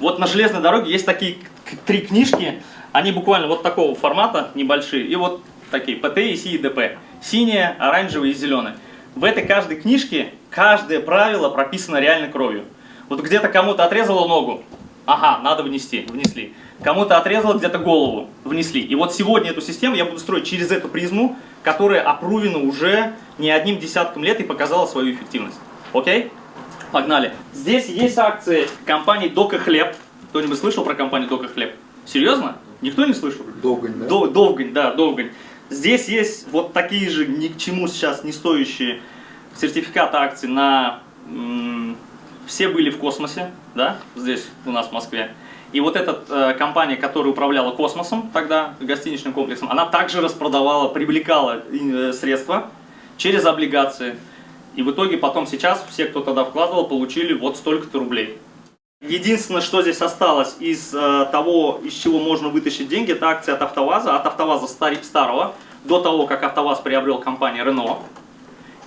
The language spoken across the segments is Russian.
Вот на железной дороге есть такие 3 книжки, они буквально вот такого формата, небольшие, и вот такие, ПТ, ИСИ и ДП. Синяя, оранжевая и зеленая. В этой каждой книжке каждое правило прописано реально кровью. Вот где-то кому-то отрезало ногу, ага, надо внести, внесли. Кому-то отрезало где-то голову, внесли. И вот сегодня эту систему я буду строить через эту призму, которая опрувена уже не одним десятком лет и показала свою эффективность. Окей? Погнали. Здесь есть акции компании Дока Хлеб. Кто-нибудь слышал про компанию Дока Хлеб? Серьезно? Никто не слышал? Довгань, да? Довгань, да, Довгань. Здесь есть вот такие же ни к чему сейчас не стоящие сертификаты акций на... все были в космосе, да, здесь у нас в Москве. И вот эта компания, которая управляла космосом тогда, гостиничным комплексом, она также распродавала, привлекала средства через облигации. И в итоге потом сейчас все, кто тогда вкладывал, получили вот столько-то рублей. Единственное, что здесь осталось из того, из чего можно вытащить деньги, это акции от АвтоВАЗа. От АвтоВАЗа старого, до того, как АвтоВАЗ приобрел компанию Renault.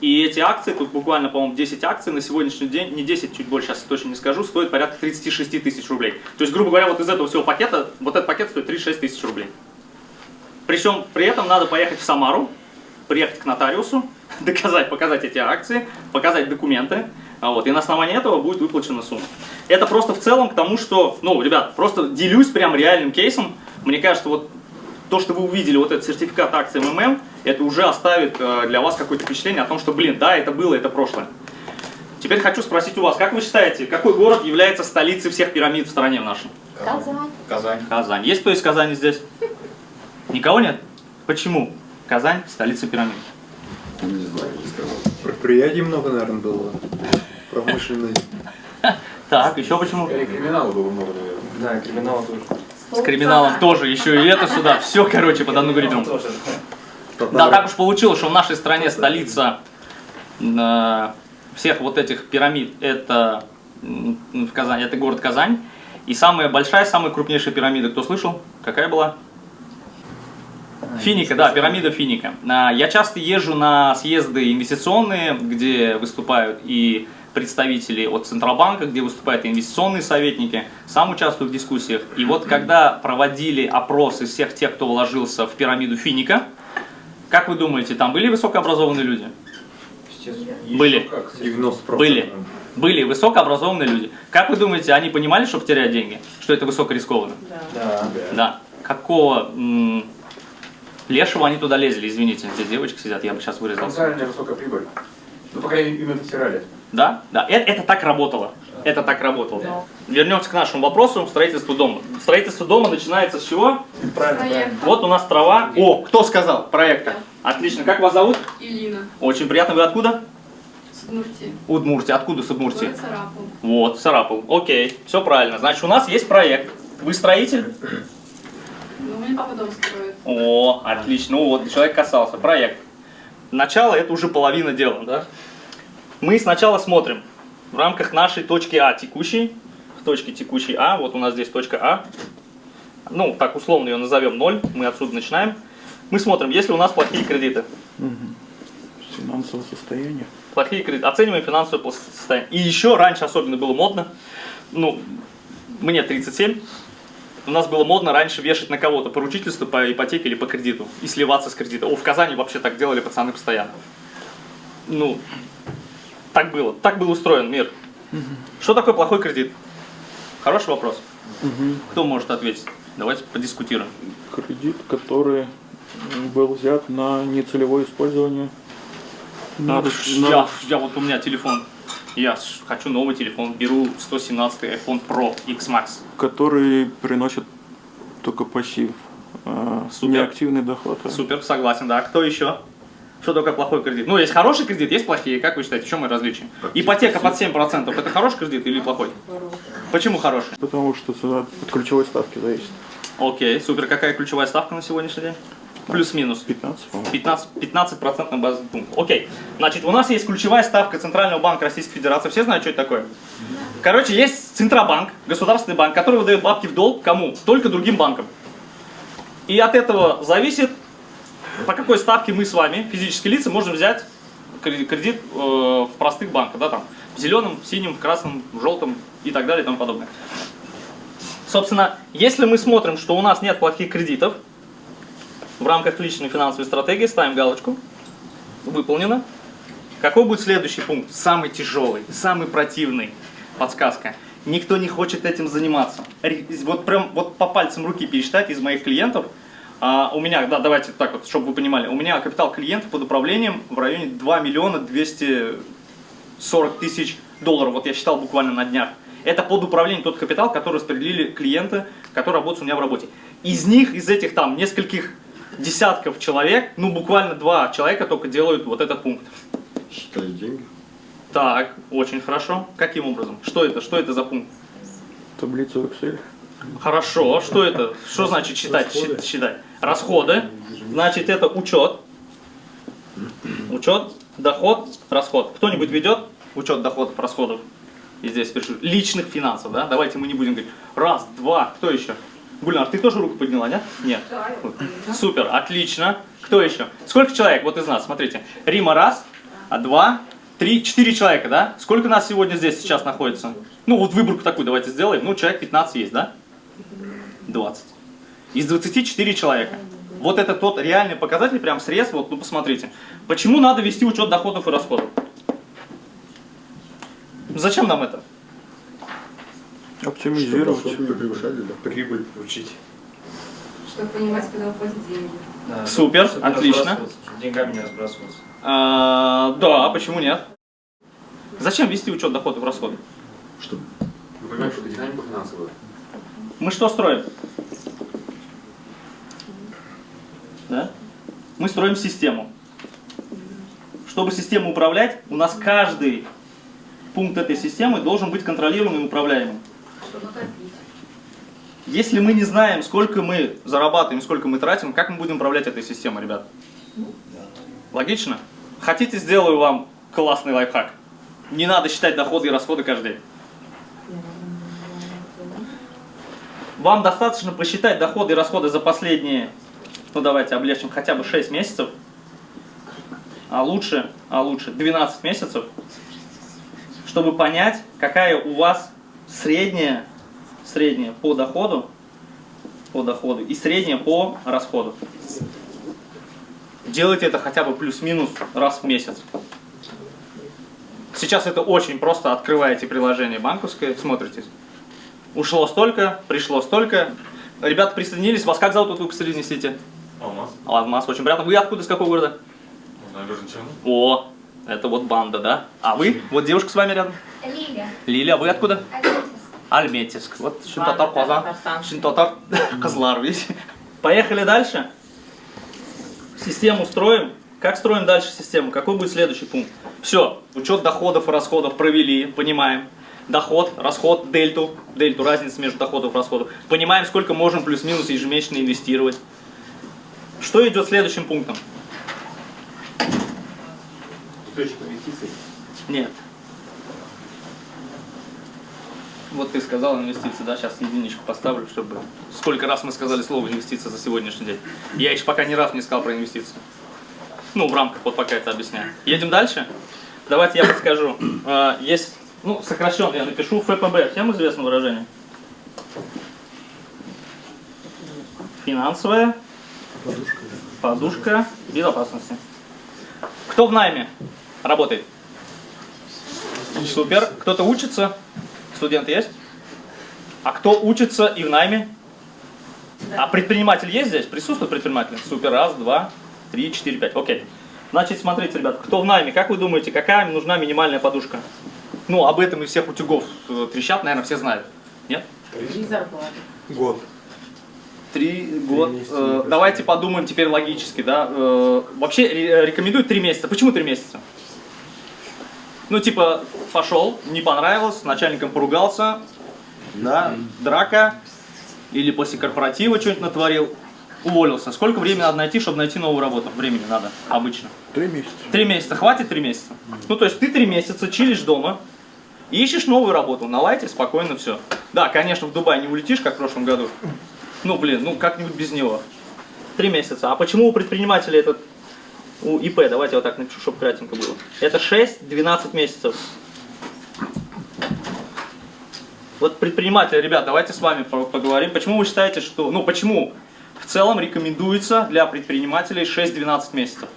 И эти акции, тут буквально, по-моему, 10 акций на сегодняшний день, не 10, чуть больше, сейчас точно не скажу, стоит порядка 36 тысяч рублей. То есть, грубо говоря, вот из этого всего пакета, вот этот пакет стоит 36 тысяч рублей. Причем, при этом надо поехать в Самару, приехать к нотариусу, показать эти акции, показать документы, вот, и на основании этого будет выплачена сумма. Это просто в целом к тому, что, ну, ребят, просто делюсь прям реальным кейсом. Мне кажется, вот то, что вы увидели, вот этот сертификат акций МММ, это уже оставит для вас какое-то впечатление о том, что, блин, да, это было, это прошлое. Теперь хочу спросить у вас, как вы считаете, какой город является столицей всех пирамид в стране в нашей? Казань. Казань. Казань. Есть кто из Казани здесь? Никого нет? Почему? Казань – столица пирамид. Не знаю, не сказал. Предприятий много, наверное, было. Промышленной. Так, еще почему? И криминала было много, наверное. Да, и криминала тоже. С криминалом тоже, еще и это сюда. Все, короче, под одну гребенку. Да, так уж получилось, что в нашей стране столица всех вот этих пирамид это в Казани, это город Казань. И самая большая, самая крупнейшая пирамида, кто слышал? Какая была? Финика, да, пирамида Финика. Я часто езжу на съезды инвестиционные, где выступают и представители от Центробанка, где выступают инвестиционные советники, сам участвую в дискуссиях. И вот когда проводили опрос из всех тех, кто вложился в пирамиду Финика, как вы думаете, там были высокообразованные люди? Были. 90%. Были высокообразованные люди. Как вы думаете, они понимали, что потеряют деньги? Что это высокорискованно? Да. Какого лешего они туда лезли? Извините, здесь девочки сидят, я бы сейчас вырезал. Потенциальная высокая прибыль. Ну, пока им это стирали. Да, да, это так работало. Это так работало. Да. Вернемся к нашему вопросу, строительству дома. Строительство дома начинается с чего? Правильно. Вот у нас трава. О, кто сказал? Проекта. Отлично. Как вас зовут? Илина. Очень приятно. Вы откуда? С Удмуртии. Удмуртии. Откуда с Удмуртии? Город Сарапул. Вот, Сарапул. Окей, все правильно. Значит, у нас есть проект. Вы строитель? Ну, у меня папа дом строит. О, отлично. Ну вот, человек касался. Проект. Начало – это уже половина дела, да? Мы сначала смотрим в рамках нашей точки А текущей, в точке текущей А, вот у нас здесь точка А, ну, так условно ее назовем 0, мы отсюда начинаем. Мы смотрим, есть ли у нас плохие кредиты. Финансовое состояние. Плохие кредиты. Оцениваем финансовое состояние. И еще раньше особенно было модно, ну, мне 37, у нас было модно раньше вешать на кого-то поручительство по ипотеке или по кредиту и сливаться с кредита. О, в Казани вообще так делали пацаны постоянно. Ну, так был устроен мир. Что такое плохой кредит? Хороший вопрос. Кто может ответить? Давайте подискутируем. Кредит, который был взят на нецелевое использование. Я вот у меня телефон. Я хочу новый телефон. Беру 117 iPhone Pro X Max. Который приносит только пассив. Супер. Неактивный доход. Супер, согласен, да. Кто еще? Что такое плохой кредит? Ну, есть хороший кредит, есть плохие. Как вы считаете, в чем различие? Ипотека под 7% это хороший кредит или плохой? Хороший. Почему хороший? Потому что от ключевой ставки зависит. Окей, супер. Какая ключевая ставка на сегодняшний день? Плюс-минус. 15, по-моему. 15% базовый пункт. Окей. Значит, у нас есть ключевая ставка Центрального банка Российской Федерации. Все знают, что это такое? Короче, есть Центробанк, государственный банк, который выдает бабки в долг кому? Только другим банкам. И от этого зависит, по какой ставке мы с вами, физические лица, можем взять кредит в простых банках, да, там, в зеленом, в синем, в красном, в желтом и так далее и тому подобное. Собственно, если мы смотрим, что у нас нет плохих кредитов, в рамках личной финансовой стратегии ставим галочку. Выполнено. Какой будет следующий пункт? Самый тяжелый, самый противный. Подсказка. Никто не хочет этим заниматься. Вот прям вот по пальцам руки пересчитать из моих клиентов. У меня, да, давайте так вот, чтобы вы понимали, у меня капитал клиентов под управлением в районе 2 миллиона 240 тысяч долларов. Вот я считал буквально на днях. Это под управлением тот капитал, который распределили клиенты, которые работают у меня в работе. Из них, из этих там нескольких десятков человек, ну буквально 2 человека только делают вот этот пункт. Считать деньги. Так, очень хорошо. Каким образом? Что это? Что это за пункт? Таблица в Excel. Хорошо. Что это? Что значит считать? Считать. Расходы. Значит, это учет. Учет, доход, расход. Кто-нибудь ведет учет доходов, расходов? И здесь пишу личных финансов, да? Давайте мы не будем говорить. Раз, два. Кто еще? Гульнар, ты тоже руку подняла, нет? Нет. Супер, отлично. Кто еще? Сколько человек вот из нас? Смотрите. Рима раз, 2, 3, 4 человека, да? Сколько нас сегодня здесь сейчас находится? Ну вот выборку такую давайте сделаем. Ну человек 15 есть, да? 20. Из 24 человека. Вот это тот реальный показатель, прям срез, вот, ну посмотрите. Почему надо вести учет доходов и расходов? Зачем нам это? Оптимизировать. Чтобы не превышали, да? Прибыль получить. Чтобы понимать, когда уходят деньги. Да, Супер, чтобы не отлично. разбрасываться, чтобы деньгами не разбрасываться. Да, почему нет? Зачем вести учет доходов и расходов? Чтобы Вы понимаете, что динамика финансовая. Мы что строим? Да? Мы строим систему. Чтобы систему управлять, у нас каждый пункт этой системы должен быть контролируемым и управляемым. Чтобы накопить. Если мы не знаем, сколько мы зарабатываем, сколько мы тратим, как мы будем управлять этой системой, ребят? Логично? Хотите, сделаю вам классный лайфхак. Не надо считать доходы и расходы каждый день. Вам достаточно посчитать доходы и расходы за последние, ну давайте облегчим, хотя бы 6 месяцев, а лучше 12 месяцев, чтобы понять, какая у вас средняя по доходу и средняя по расходу. Делайте это хотя бы плюс-минус раз в месяц. Сейчас это очень просто. Открываете приложение банковское, смотрите. Ушло столько, пришло столько. Ребята присоединились. Вас как зовут, вы к несите? Алмаз. Алмаз, очень приятно. Вы откуда, с какого города? Набережную. О, это вот банда, да? А вы? Вот девушка с вами рядом. Лиля. Лилия, а вы откуда? Альметьевск. Альметьевск. Вот Шинтотар Казан. Шинтотар Козлар, видите? Поехали дальше. Систему строим. Как строим дальше систему? Какой будет следующий пункт? Все, учет доходов и расходов провели, понимаем. Доход, расход, дельту, разницу между доходов и расходов. Понимаем, сколько можем плюс-минус ежемесячно инвестировать. Что идет следующим пунктом? Источник инвестиций. Нет. Вот ты сказал инвестиции, да? Сейчас единичку поставлю, чтобы... Сколько раз мы сказали слово инвестиция за сегодняшний день? Я еще пока ни разу не сказал про инвестиции. Ну, в рамках, вот пока это объясняю. Едем дальше? Давайте я подскажу. Есть, ну, сокращенно я напишу ФПБ. Всем известно выражение? Финансовая подушка безопасности. Кто в найме работает? Супер. Кто-то учится? Студенты есть? А кто учится и в найме? А предприниматель есть здесь? Присутствует предприниматель? Супер. Раз, два, 3, 4, 5. Окей. Значит, смотрите, ребят, кто в найме, как вы думаете, какая нужна минимальная подушка? Ну, об этом из всех утюгов трещат, наверное, все знают. Нет? 3 зарплаты. год. 3 года. Давайте подумаем теперь логически, да. Вообще рекомендуют 3 месяца. Почему 3 месяца? Ну, типа, пошел, не понравилось, с начальником поругался, да, драка, или после корпоратива что-нибудь натворил, уволился. Сколько времени надо найти, чтобы найти новую работу? Времени надо обычно. 3 месяца. 3 месяца. Хватит 3 месяца? Ну, то есть ты 3 месяца чилишь дома, ищешь новую работу, на лайте, спокойно все. Да, конечно, в Дубай не улетишь, как в прошлом году. Ну, блин, ну как-нибудь без него. 3 месяца. А почему у предпринимателя этот, у ИП, давайте я вот так напишу, чтобы кратенько было. Это 6-12 месяцев. Вот предприниматели, ребят, давайте с вами поговорим. Почему вы считаете, что... Ну, почему в целом рекомендуется для предпринимателей 6-12 месяцев?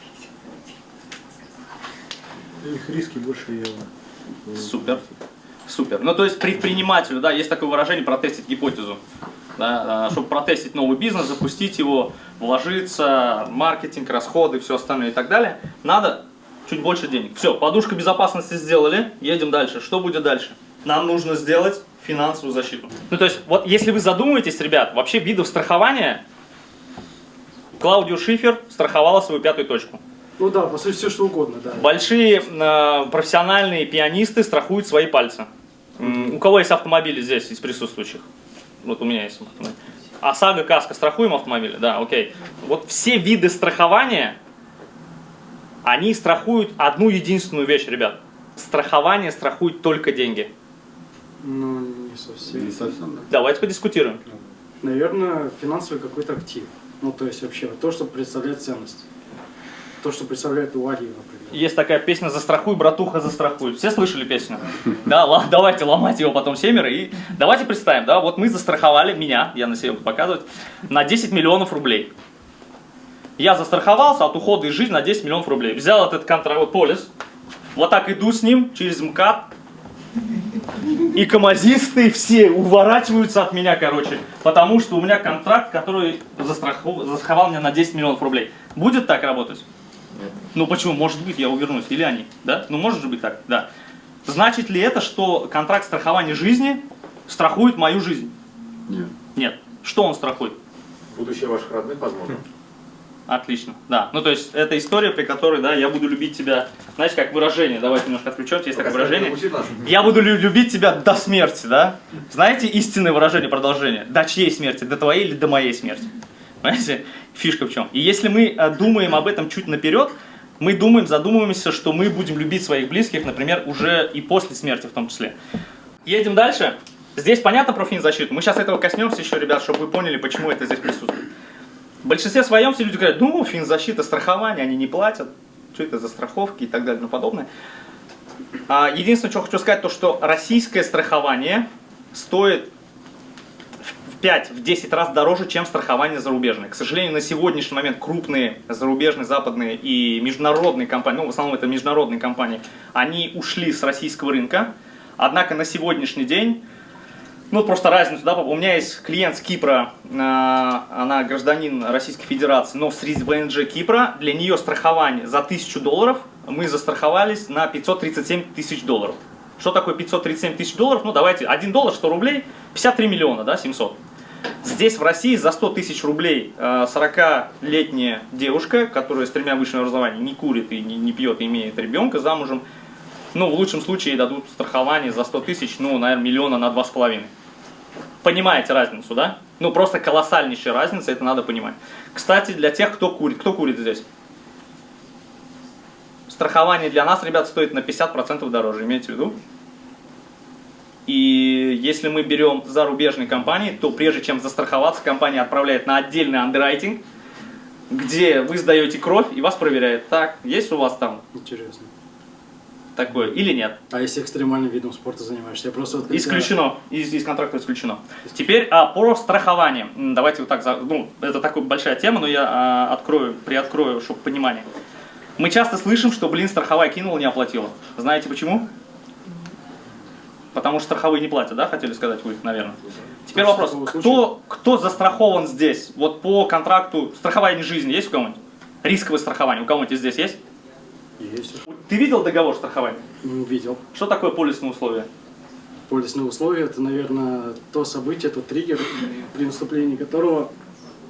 Их риски больше явно. Супер. Супер. Ну, то есть предпринимателю, да, есть такое выражение протестить гипотезу. Да, чтобы протестить новый бизнес, запустить его, вложиться, маркетинг, расходы, все остальное и так далее, надо чуть больше денег. Все, подушка безопасности сделали, едем дальше. Что будет дальше? Нам нужно сделать финансовую защиту. Ну, то есть, вот если вы задумаетесь, ребят, вообще видов страхования, Клаудио Шифер страховала свою пятую точку. Ну да, по сути, все что угодно, да. Большие профессиональные пианисты страхуют свои пальцы. У кого есть автомобили здесь из присутствующих? Вот у меня есть автомобиль. ОСАГО, каска, страхуем автомобили? Да, окей. Вот все виды страхования, они страхуют одну единственную вещь, ребят. Страхование страхует только деньги. Ну, не совсем. Не совсем, да. Давайте подискутируем. Наверное, финансовый какой-то актив. Ну, то есть вообще то, что представляет ценность. То, что представляет валью, например. Есть такая песня «Застрахуй, братуха, застрахуй». Все слышали песню? Да, давайте ломать его потом семеро. И давайте представим, да, вот мы застраховали, я на себе буду показывать, на 10 миллионов рублей. Я застраховался от ухода из жизни на 10 миллионов рублей. Взял этот контракт, полис, вот так иду с ним через МКАД, и камазисты все уворачиваются от меня, короче, потому что у меня контракт, который застраховал меня на 10 миллионов рублей. Будет так работать? Нет. Ну почему? Может быть, я увернусь. Или они, да? Ну может же быть так, да. Значит ли это, что контракт страхования жизни страхует мою жизнь? Нет. Нет. Что он страхует? Будущее ваших родных, возможно. Отлично, да. Ну то есть это история, при которой, да, я буду любить тебя, знаете, как выражение, давайте немножко отвлечемся, есть такое выражение. Я буду любить тебя до смерти, да? Знаете истинное выражение, продолжение? До чьей смерти? До твоей или до моей смерти? Понимаете? Фишка в чем? И если мы думаем об этом чуть наперед, мы задумываемся, что мы будем любить своих близких, например, уже и после смерти в том числе. Едем дальше. Здесь понятно про финзащиту? Мы сейчас этого коснемся еще, ребят, чтобы вы поняли, почему это здесь присутствует. В большинстве своем все люди говорят, ну, финзащита, страхование, они не платят, что это за страховки и так далее и тому подобное. Единственное, что хочу сказать, то, что российское страхование стоит в 5-10 раз дороже, чем страхование зарубежное. К сожалению, на сегодняшний момент крупные зарубежные, западные и международные компании, ну, в основном это международные компании, они ушли с российского рынка. Однако на сегодняшний день, ну, просто разницу, да, у меня есть клиент с Кипра, она гражданин Российской Федерации, но среди ВНЖ Кипра, для нее страхование за $1000 мы застраховались на $537 тысяч. Что такое $537 тысяч? Ну, давайте, $1 100 рублей, 53 миллиона, да, 700. Здесь в России за 100 тысяч рублей 40-летняя девушка, которая с 3 высшими образованиями не курит и не пьет, и имеет ребенка замужем, ну, в лучшем случае ей дадут страхование за 100 тысяч, ну, наверное, миллиона на 2,5. Понимаете разницу, да? Ну, просто колоссальнейшая разница, это надо понимать. Кстати, для тех, кто курит здесь? Страхование для нас, ребят, стоит на 50% дороже, имейте в виду. И если мы берем зарубежные компании, то прежде чем застраховаться, компания отправляет на отдельный андеррайтинг, где вы сдаете кровь и вас проверяет. Так, есть у вас там Интересно. такое или нет? А если экстремальным видом спорта занимаешься? Я просто вот, Исключено. Из контракта исключено. Теперь про страхование. Давайте вот так, ну, это такая большая тема, но я приоткрою, чтобы понимание. Мы часто слышим, что, блин, страховая кинула, не оплатила. Знаете почему? Потому что страховые не платят, да, хотели сказать вы, наверное. Теперь вопрос, кто застрахован здесь? Вот по контракту страхование жизни есть у кого-нибудь? Рисковое страхование у кого-нибудь здесь есть? Есть. Ты видел договор страхования? Видел. Что такое полисные условия? Полисные условия – это, наверное, то событие, тот триггер, при наступлении которого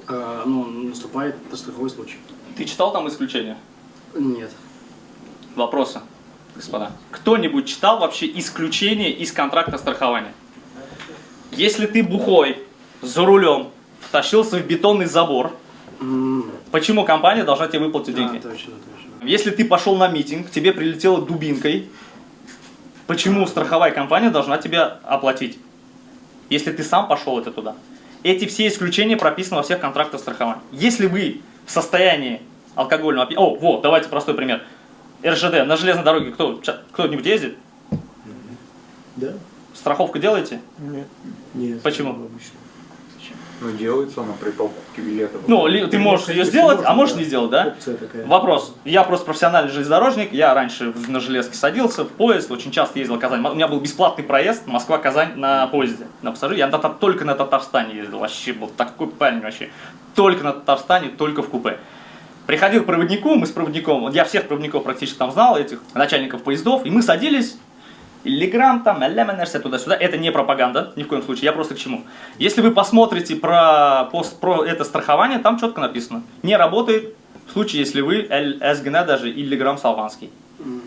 наступает страховой случай. Ты читал там исключения? Нет. Вопросы, господа. Кто-нибудь читал вообще исключение из контракта страхования? Если ты бухой, за рулем, втащился в бетонный забор, почему компания должна тебе выплатить деньги? Точно. Если ты пошел на митинг, тебе прилетело дубинкой, почему страховая компания должна тебя оплатить? Если ты сам пошел это туда. Эти все исключения прописаны во всех контрактах страхования. Если вы в состоянии алкогольного опьянения... вот, давайте простой пример. РЖД, на железной дороге кто-нибудь ездит? Да. Страховку делаете? Нет. Нет. Почему? Ну, делается она при покупке билетов. Ну, ты можешь ее сделать, а можешь не сделать, да? Опция такая. Вопрос. Я просто профессиональный железнодорожник, я раньше на железке садился, в поезд, очень часто ездил в Казань. У меня был бесплатный проезд Москва-Казань на поезде, на пассажире. Я только на Татарстане ездил, вообще был такой парень вообще. Только на Татарстане, только в купе. Приходил к проводнику, мы с проводником, вот я всех проводников практически там знал, этих начальников поездов, и мы садились, Телеграм там, туда-сюда. Это не пропаганда, ни в коем случае. Я просто к чему. Если вы посмотрите про это страхование, там четко написано. Не работает в случае, если вы СГН даже или грамм салванский.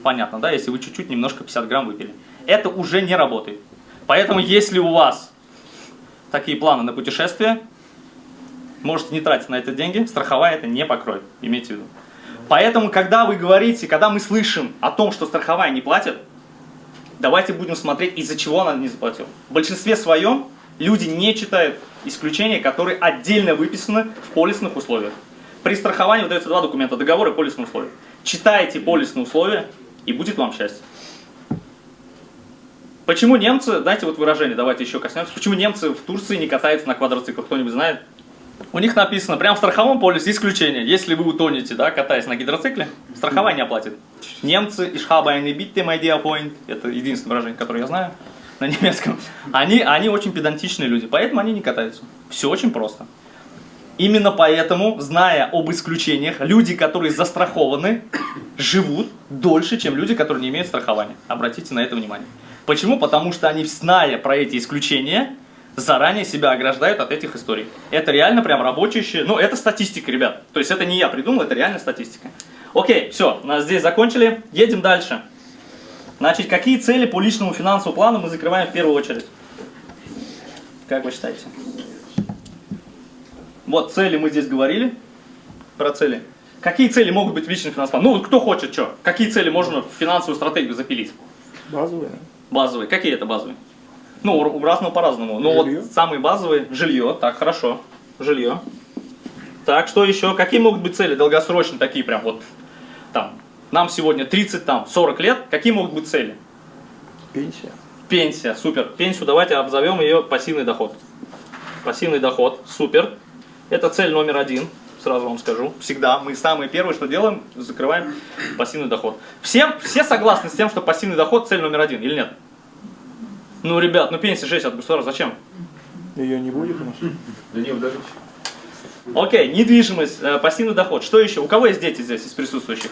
Понятно, да? Если вы чуть-чуть, немножко 50 грамм выпили. Это уже не работает. Поэтому, если у вас такие планы на путешествие, можете не тратить на это деньги, страховая это не покроет. Имейте в виду. Поэтому, когда вы говорите, когда мы слышим о том, что страховая не платит, давайте будем смотреть, из-за чего она не заплатила. В большинстве своем люди не читают исключения, которые отдельно выписаны в полисных условиях. При страховании выдаются два документа: договор и полисные условия. Читайте полисные условия, и будет вам счастье. Почему немцы, знаете, вот выражение, давайте еще коснемся, почему немцы в Турции не катаются на квадроциклах, кто-нибудь знает? У них написано, прямо в страховом полисе исключение. Если вы утонете, да, катаясь на гидроцикле, страховая не оплатит. Немцы, ich habe eine Bitte, my dear point, это единственное выражение, которое я знаю на немецком, они очень педантичные люди, поэтому они не катаются. Все очень просто. Именно поэтому, зная об исключениях, люди, которые застрахованы, живут дольше, чем люди, которые не имеют страхования. Обратите на это внимание. Почему? Потому что они, зная про эти исключения, заранее себя ограждают от этих историй. Это реально прям рабочие, ну это статистика, ребят. То есть это не я придумал, это реально статистика. Окей, все, нас здесь закончили, едем дальше. Значит, какие цели по личному финансовому плану мы закрываем в первую очередь? Как вы считаете? Вот цели мы здесь говорили, про цели. Какие цели могут быть в личном финансовом плане? Ну вот кто хочет, что? Какие цели можно в финансовую стратегию запилить? Базовые. Базовые. Какие это базовые? Ну, у разного по-разному. Ну Жилье. вот самые базовые. Жилье. Так, хорошо. Жилье. Так, что еще? Какие могут быть цели долгосрочные, такие прям вот, там, нам сегодня 30, там, 40 лет. Какие могут быть цели? Пенсия. Пенсия, супер. Пенсию давайте обзовем ее пассивный доход. Пассивный доход, супер. Это цель номер один, сразу вам скажу. Всегда мы самые первые, что делаем, закрываем пассивный доход. Все согласны с тем, что пассивный доход цель номер один или нет? Ну, ребят, ну пенсия 6 от государства, зачем? Ее не будет у нас. Да нет, даже. Окей, недвижимость, пассивный доход. Что еще? У кого есть дети здесь из присутствующих?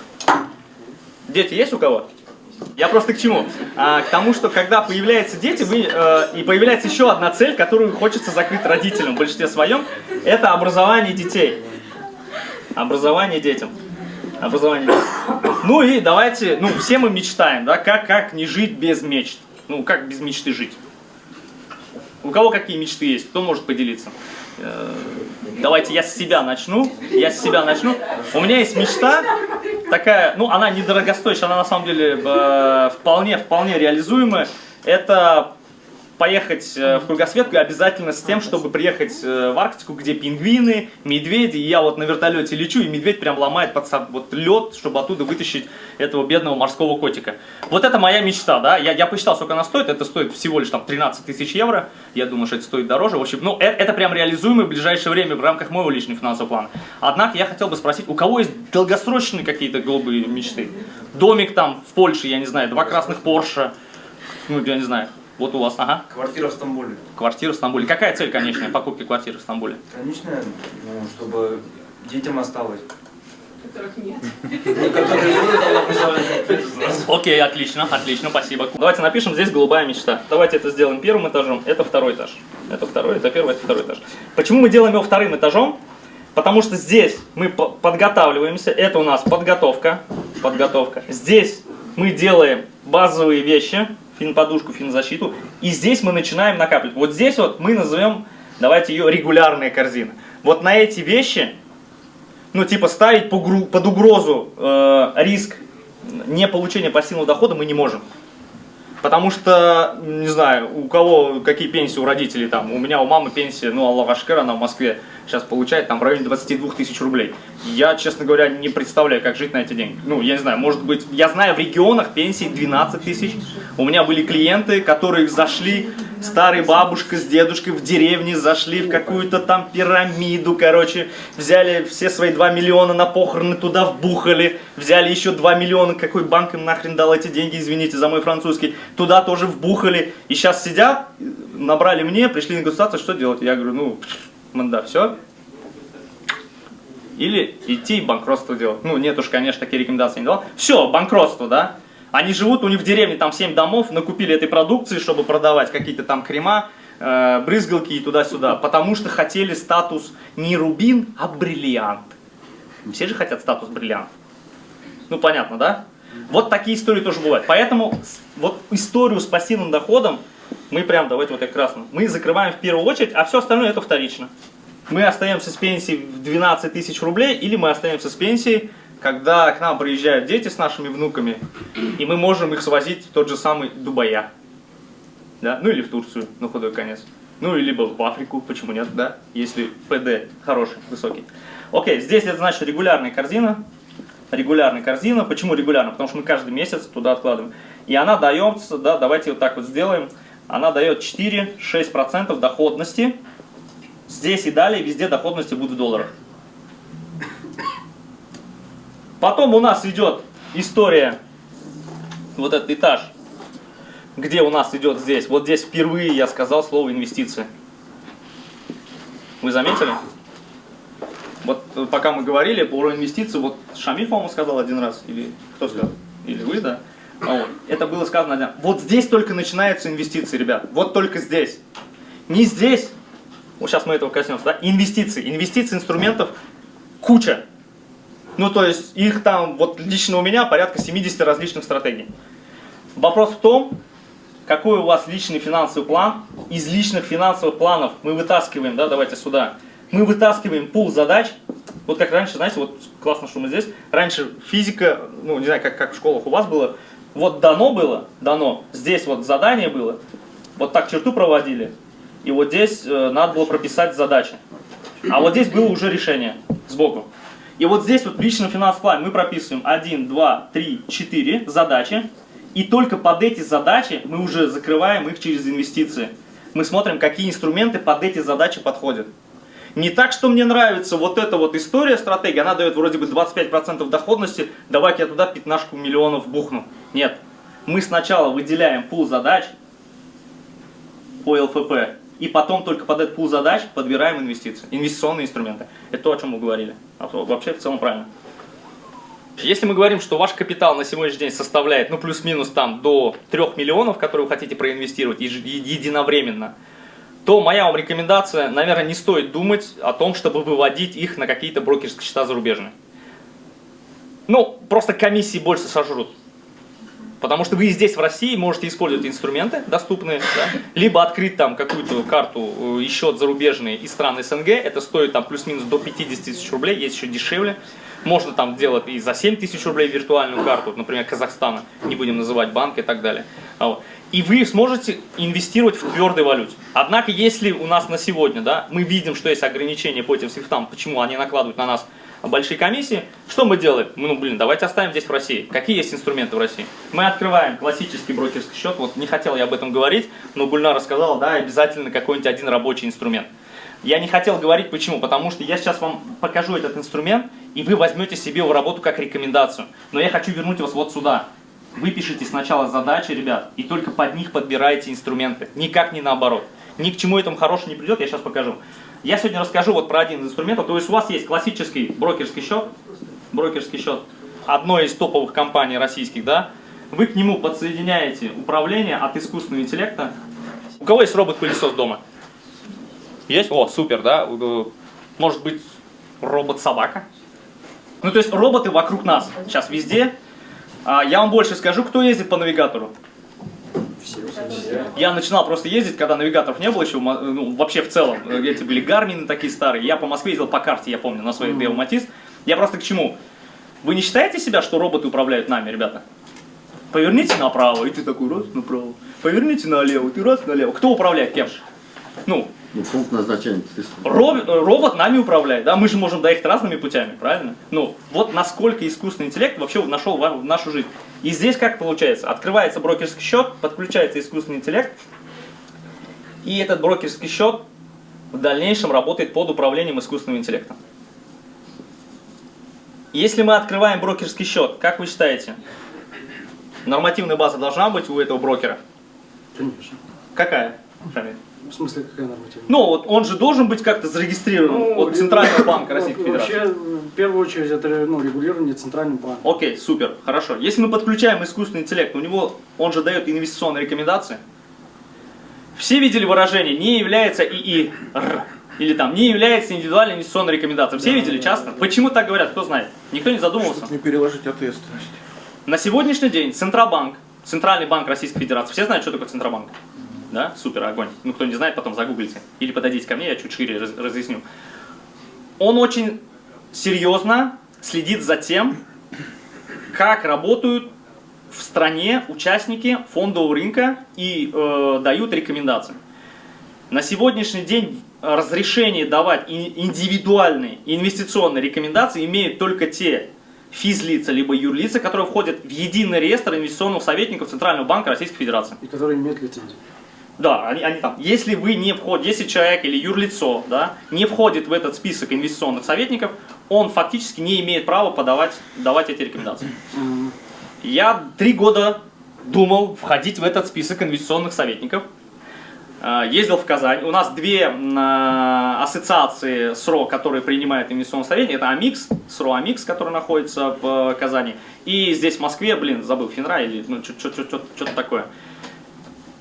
Дети есть у кого? Я просто к чему? К тому, что когда появляются дети, и появляется еще одна цель, которую хочется закрыть родителям в большинстве своем, это образование детей. Образование детям. Образование детям. Ну и давайте, ну все мы мечтаем, да, как не жить без мечт? Ну как без мечты жить? У кого какие мечты есть? Кто может поделиться? Давайте я с себя начну. У меня есть мечта такая, ну она недорогостоящая, она на самом деле вполне реализуемая. Это поехать в кругосветку и обязательно с тем, чтобы приехать в Арктику, где пингвины, медведи. И я вот на вертолете лечу, и медведь прям ломает вот лед, чтобы оттуда вытащить этого бедного морского котика. Вот это моя мечта, да. Я посчитал, сколько она стоит. Это стоит всего лишь там 13 тысяч евро. Я думаю, что это стоит дороже. В общем, ну это прям реализуемо в ближайшее время в рамках моего личного финансового плана. Однако я хотел бы спросить, у кого есть долгосрочные какие-то голубые мечты? Домик там в Польше, я не знаю, 2 красных Порше, ну я не знаю. Вот у вас, ага. Квартира в Стамбуле. Квартира в Стамбуле. Какая цель конечная покупки квартиры в Стамбуле? Конечная, ну, чтобы детям осталось. Которых нет. Которые будут, она представляет. Окей, отлично, спасибо. Давайте напишем здесь голубая мечта. Давайте это сделаем первым этажом. Это второй этаж. Это второй, это первый, это второй этаж. Почему мы делаем его вторым этажом? Потому что здесь мы подготавливаемся. Это у нас подготовка. Здесь мы делаем базовые вещи. Финподушку, финзащиту. И здесь мы начинаем накапливать. Вот здесь вот мы назовем, давайте ее регулярная корзина. Вот на эти вещи, ну типа ставить под угрозу риск не получения пассивного дохода мы не можем. Потому что, не знаю, у кого какие пенсии у родителей там. У меня, у мамы пенсия, ну, Аллах Ашкер, она в Москве сейчас получает там в районе 22 тысяч рублей. Я, честно говоря, не представляю, как жить на эти деньги. Ну, я не знаю, может быть, я знаю, в регионах пенсии 12 тысяч. У меня были клиенты, которые зашли, старая бабушка с дедушкой в деревне, зашли в какую-то там пирамиду, короче, взяли все свои 2 миллиона на похороны, туда вбухали, взяли еще 2 миллиона, какой банк им нахрен дал эти деньги, извините за мой французский, туда тоже вбухали, и сейчас сидят, набрали мне, пришли на консультацию, что делать? Я говорю, ну, манда, все. Или идти и банкротство делать. Ну, нет уж, конечно, такие рекомендации не давал. Все, банкротство, да. Они живут, у них в деревне там 7 домов, накупили этой продукции, чтобы продавать какие-то там крема, брызгалки и туда-сюда. Потому что хотели статус не рубин, а бриллиант. Все же хотят статус бриллиант. Ну, понятно, да? Вот такие истории тоже бывают. Поэтому вот историю с пассивным доходом мы прям, давайте вот как красно, мы закрываем в первую очередь, а все остальное это вторично. Мы остаемся с пенсией в 12 тысяч рублей, или мы остаемся с пенсией, когда к нам приезжают дети с нашими внуками, и мы можем их свозить в тот же самый Дубая. Да? Ну или в Турцию, на худой конец. Ну или либо в Африку, почему нет, да? Если ПД хороший, высокий. Окей, здесь это значит регулярная корзина. Регулярная корзина. Почему регулярно? Потому что мы каждый месяц туда откладываем. И она дает, да, давайте вот так вот сделаем, она дает 4-6% доходности. Здесь и далее везде доходности будут в долларах. Потом у нас идет история, вот этот этаж, где у нас идет здесь. Вот здесь впервые я сказал слово инвестиции. Вы заметили? Вот пока мы говорили про инвестиции, вот Шамиль, по-моему, сказал один раз, или кто сказал? Или вы, да? Вот. Это было сказано один раз. Вот здесь только начинаются инвестиции, ребят. Вот только здесь. Не здесь. Вот сейчас мы этого коснемся, да? Инвестиции. Инвестиции инструментов куча. Ну, то есть, их там, вот лично у меня порядка 70 различных стратегий. Вопрос в том, какой у вас личный финансовый план. Из личных финансовых планов мы вытаскиваем, да, давайте сюда. Мы вытаскиваем пул задач. Вот как раньше, знаете, вот классно, что мы здесь. Раньше физика, ну, не знаю, как в школах у вас было. Вот дано было, дано. Здесь вот задание было. Вот так черту проводили. И вот здесь надо было прописать задачи. А вот здесь было уже решение сбоку. И вот здесь вот в личном финансовом плане мы прописываем 1, 2, 3, 4 задачи. И только под эти задачи мы уже закрываем их через инвестиции. Мы смотрим, какие инструменты под эти задачи подходят. Не так, что мне нравится вот эта вот история, стратегия, она дает вроде бы 25% доходности, давайте я туда 15 миллионов бухну. Нет. Мы сначала выделяем пул задач по ЛФП, и потом только под этот пул задач подбираем инвестиции, инвестиционные инструменты. Это то, о чем мы говорили. Вообще в целом правильно. Если мы говорим, что ваш капитал на сегодняшний день составляет, ну, плюс-минус там до 3 миллионов, которые вы хотите проинвестировать единовременно, то моя вам рекомендация, наверное, не стоит думать о том, чтобы выводить их на какие-то брокерские счета зарубежные. Ну, просто комиссии больше сожрут. Потому что вы и здесь в России можете использовать инструменты доступные, да? Либо открыть там какую-то карту и счет зарубежный из стран СНГ, это стоит там плюс-минус до 50 тысяч рублей, есть еще дешевле. Можно там делать и за 7 тысяч рублей виртуальную карту, например, Казахстана, не будем называть банк и так далее. И вы сможете инвестировать в твердой валюте. Однако, если у нас на сегодня, да, мы видим, что есть ограничения по этим свифтам, почему они накладывают на нас большие комиссии, что мы делаем? Ну, блин, давайте оставим здесь в России. Какие есть инструменты в России? Мы открываем классический брокерский счет. Вот не хотел я об этом говорить, но Гульнар рассказала, да, обязательно какой-нибудь один рабочий инструмент. Я не хотел говорить почему, потому что я сейчас вам покажу этот инструмент, и вы возьмете себе в работу как рекомендацию. Но я хочу вернуть вас вот сюда. Вы пишите сначала задачи, ребят, и только под них подбираете инструменты. Никак не наоборот. Ни к чему этому хорошему не придет, я сейчас покажу. Я сегодня расскажу вот про один из инструментов. То есть у вас есть классический брокерский счет одной из топовых компаний российских, да? Вы к нему подсоединяете управление от искусственного интеллекта. У кого есть робот-пылесос дома? Есть? О, супер, да? Может быть, робот-собака? Ну, то есть роботы вокруг нас сейчас везде. Я вам больше скажу, кто ездит по навигатору. Я начинал просто ездить, когда навигаторов не было еще, ну, вообще в целом. Эти были Гармины такие старые. Я по Москве ездил по карте, я помню, на своей Део Матис. Я просто к чему? Вы не считаете себя, что роботы управляют нами, ребята? Поверните направо, и ты такой раз направо. Поверните налево, ты раз налево. Кто управляет кем? Ну, Пункт назначения. робот нами управляет, да? Мы же можем доехать разными путями, правильно? Ну, вот насколько искусственный интеллект вообще нашел в нашу жизнь. И здесь как получается? Открывается брокерский счет, подключается искусственный интеллект, и этот брокерский счет в дальнейшем работает под управлением искусственного интеллекта. Если мы открываем брокерский счет, как вы считаете, нормативная база должна быть у этого брокера? Конечно. Какая, Шамиль? В смысле, какая нормативная? Ну, вот он же должен быть как-то зарегистрирован от Центрального банка Российской Федерации. Вообще, в первую очередь, это регулирование Центральным банком. Окей, супер, хорошо. Если мы подключаем искусственный интеллект, у него, он же дает инвестиционные рекомендации. Все видели выражение «не является ИИ», или там «не является индивидуальной инвестиционной рекомендацией». Все видели часто? Почему так говорят, кто знает? Никто не задумывался. Чтобы не переложить ответственность. На сегодняшний день Центробанк, Центральный банк Российской Федерации, все знают, что такое Центробанк? Да? Супер, огонь. Ну, кто не знает, потом загуглите. Или подойдите ко мне, я чуть шире разъясню. Он очень серьезно следит за тем, как работают в стране участники фондового рынка и дают рекомендации. На сегодняшний день разрешение давать индивидуальные инвестиционные рекомендации имеют только те физлица либо юрлица, которые входят в единый реестр инвестиционных советников Центрального банка Российской Федерации. И которые имеют лицензию. Да, они там. Если вы не входите, если человек или юрлицо, да, не входит в этот список инвестиционных советников, он фактически не имеет права давать эти рекомендации. Я 3 года думал входить в этот список инвестиционных советников. Ездил в Казань. У нас 2 ассоциации СРО, которые принимают инвестиционные советники. Это АМИКС, СРО АМИКС, который находится в Казани. И здесь в Москве, забыл, Финра или что-то такое.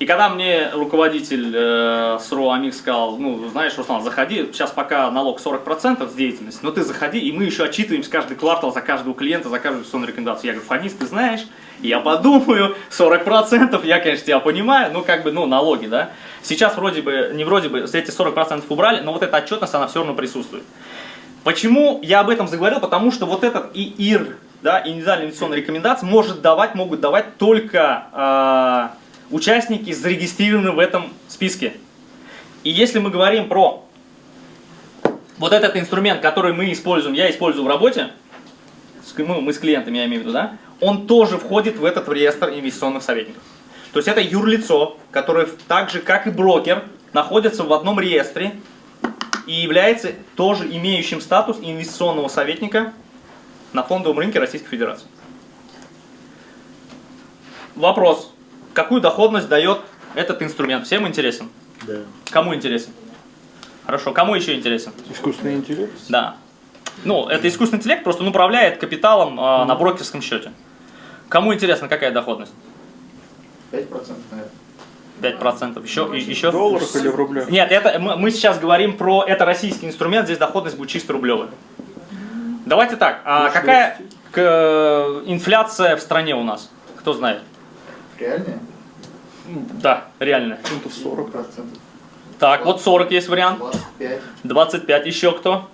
И когда мне руководитель СРО АМИКС сказал, ну, знаешь, Руслан, заходи, сейчас пока налог 40% с деятельности, но ты заходи, и мы еще отчитываемся каждый квартал за каждого клиента, за каждую инвестиционную рекомендацию. Я говорю, Фанис, ты знаешь, я подумаю, 40%, я, конечно, тебя понимаю, налоги, да. Сейчас вроде бы эти 40% убрали, но вот эта отчетность, она все равно присутствует. Почему я об этом заговорил? Потому что вот этот ИИР, да, индивидуальная инвестиционная рекомендация, могут давать только участники, зарегистрированы в этом списке. И если мы говорим про вот этот инструмент, который я использую в работе, мы с клиентами, я имею в виду, да, он тоже входит в этот реестр инвестиционных советников. То есть это юрлицо, которое так же, как и брокер, находится в одном реестре и является тоже имеющим статус инвестиционного советника на фондовом рынке Российской Федерации. Вопрос. Какую доходность дает этот инструмент? Всем интересен? Да. Кому интересен? Хорошо, кому еще интересен? Искусственный интеллект? Да. Ну, это искусственный интеллект, просто он управляет капиталом на брокерском счете. Кому интересно, какая доходность? 5%, наверное. 5%. Еще? В долларах или в рублях? Нет, мы сейчас говорим про это российский инструмент, здесь доходность будет чисто рублевая. Давайте так, какая инфляция в стране у нас? Кто знает? Реальные? Да, реальная. Пунктов 40. 40%. Так, вот 40 есть вариант. 25. 25. Еще кто?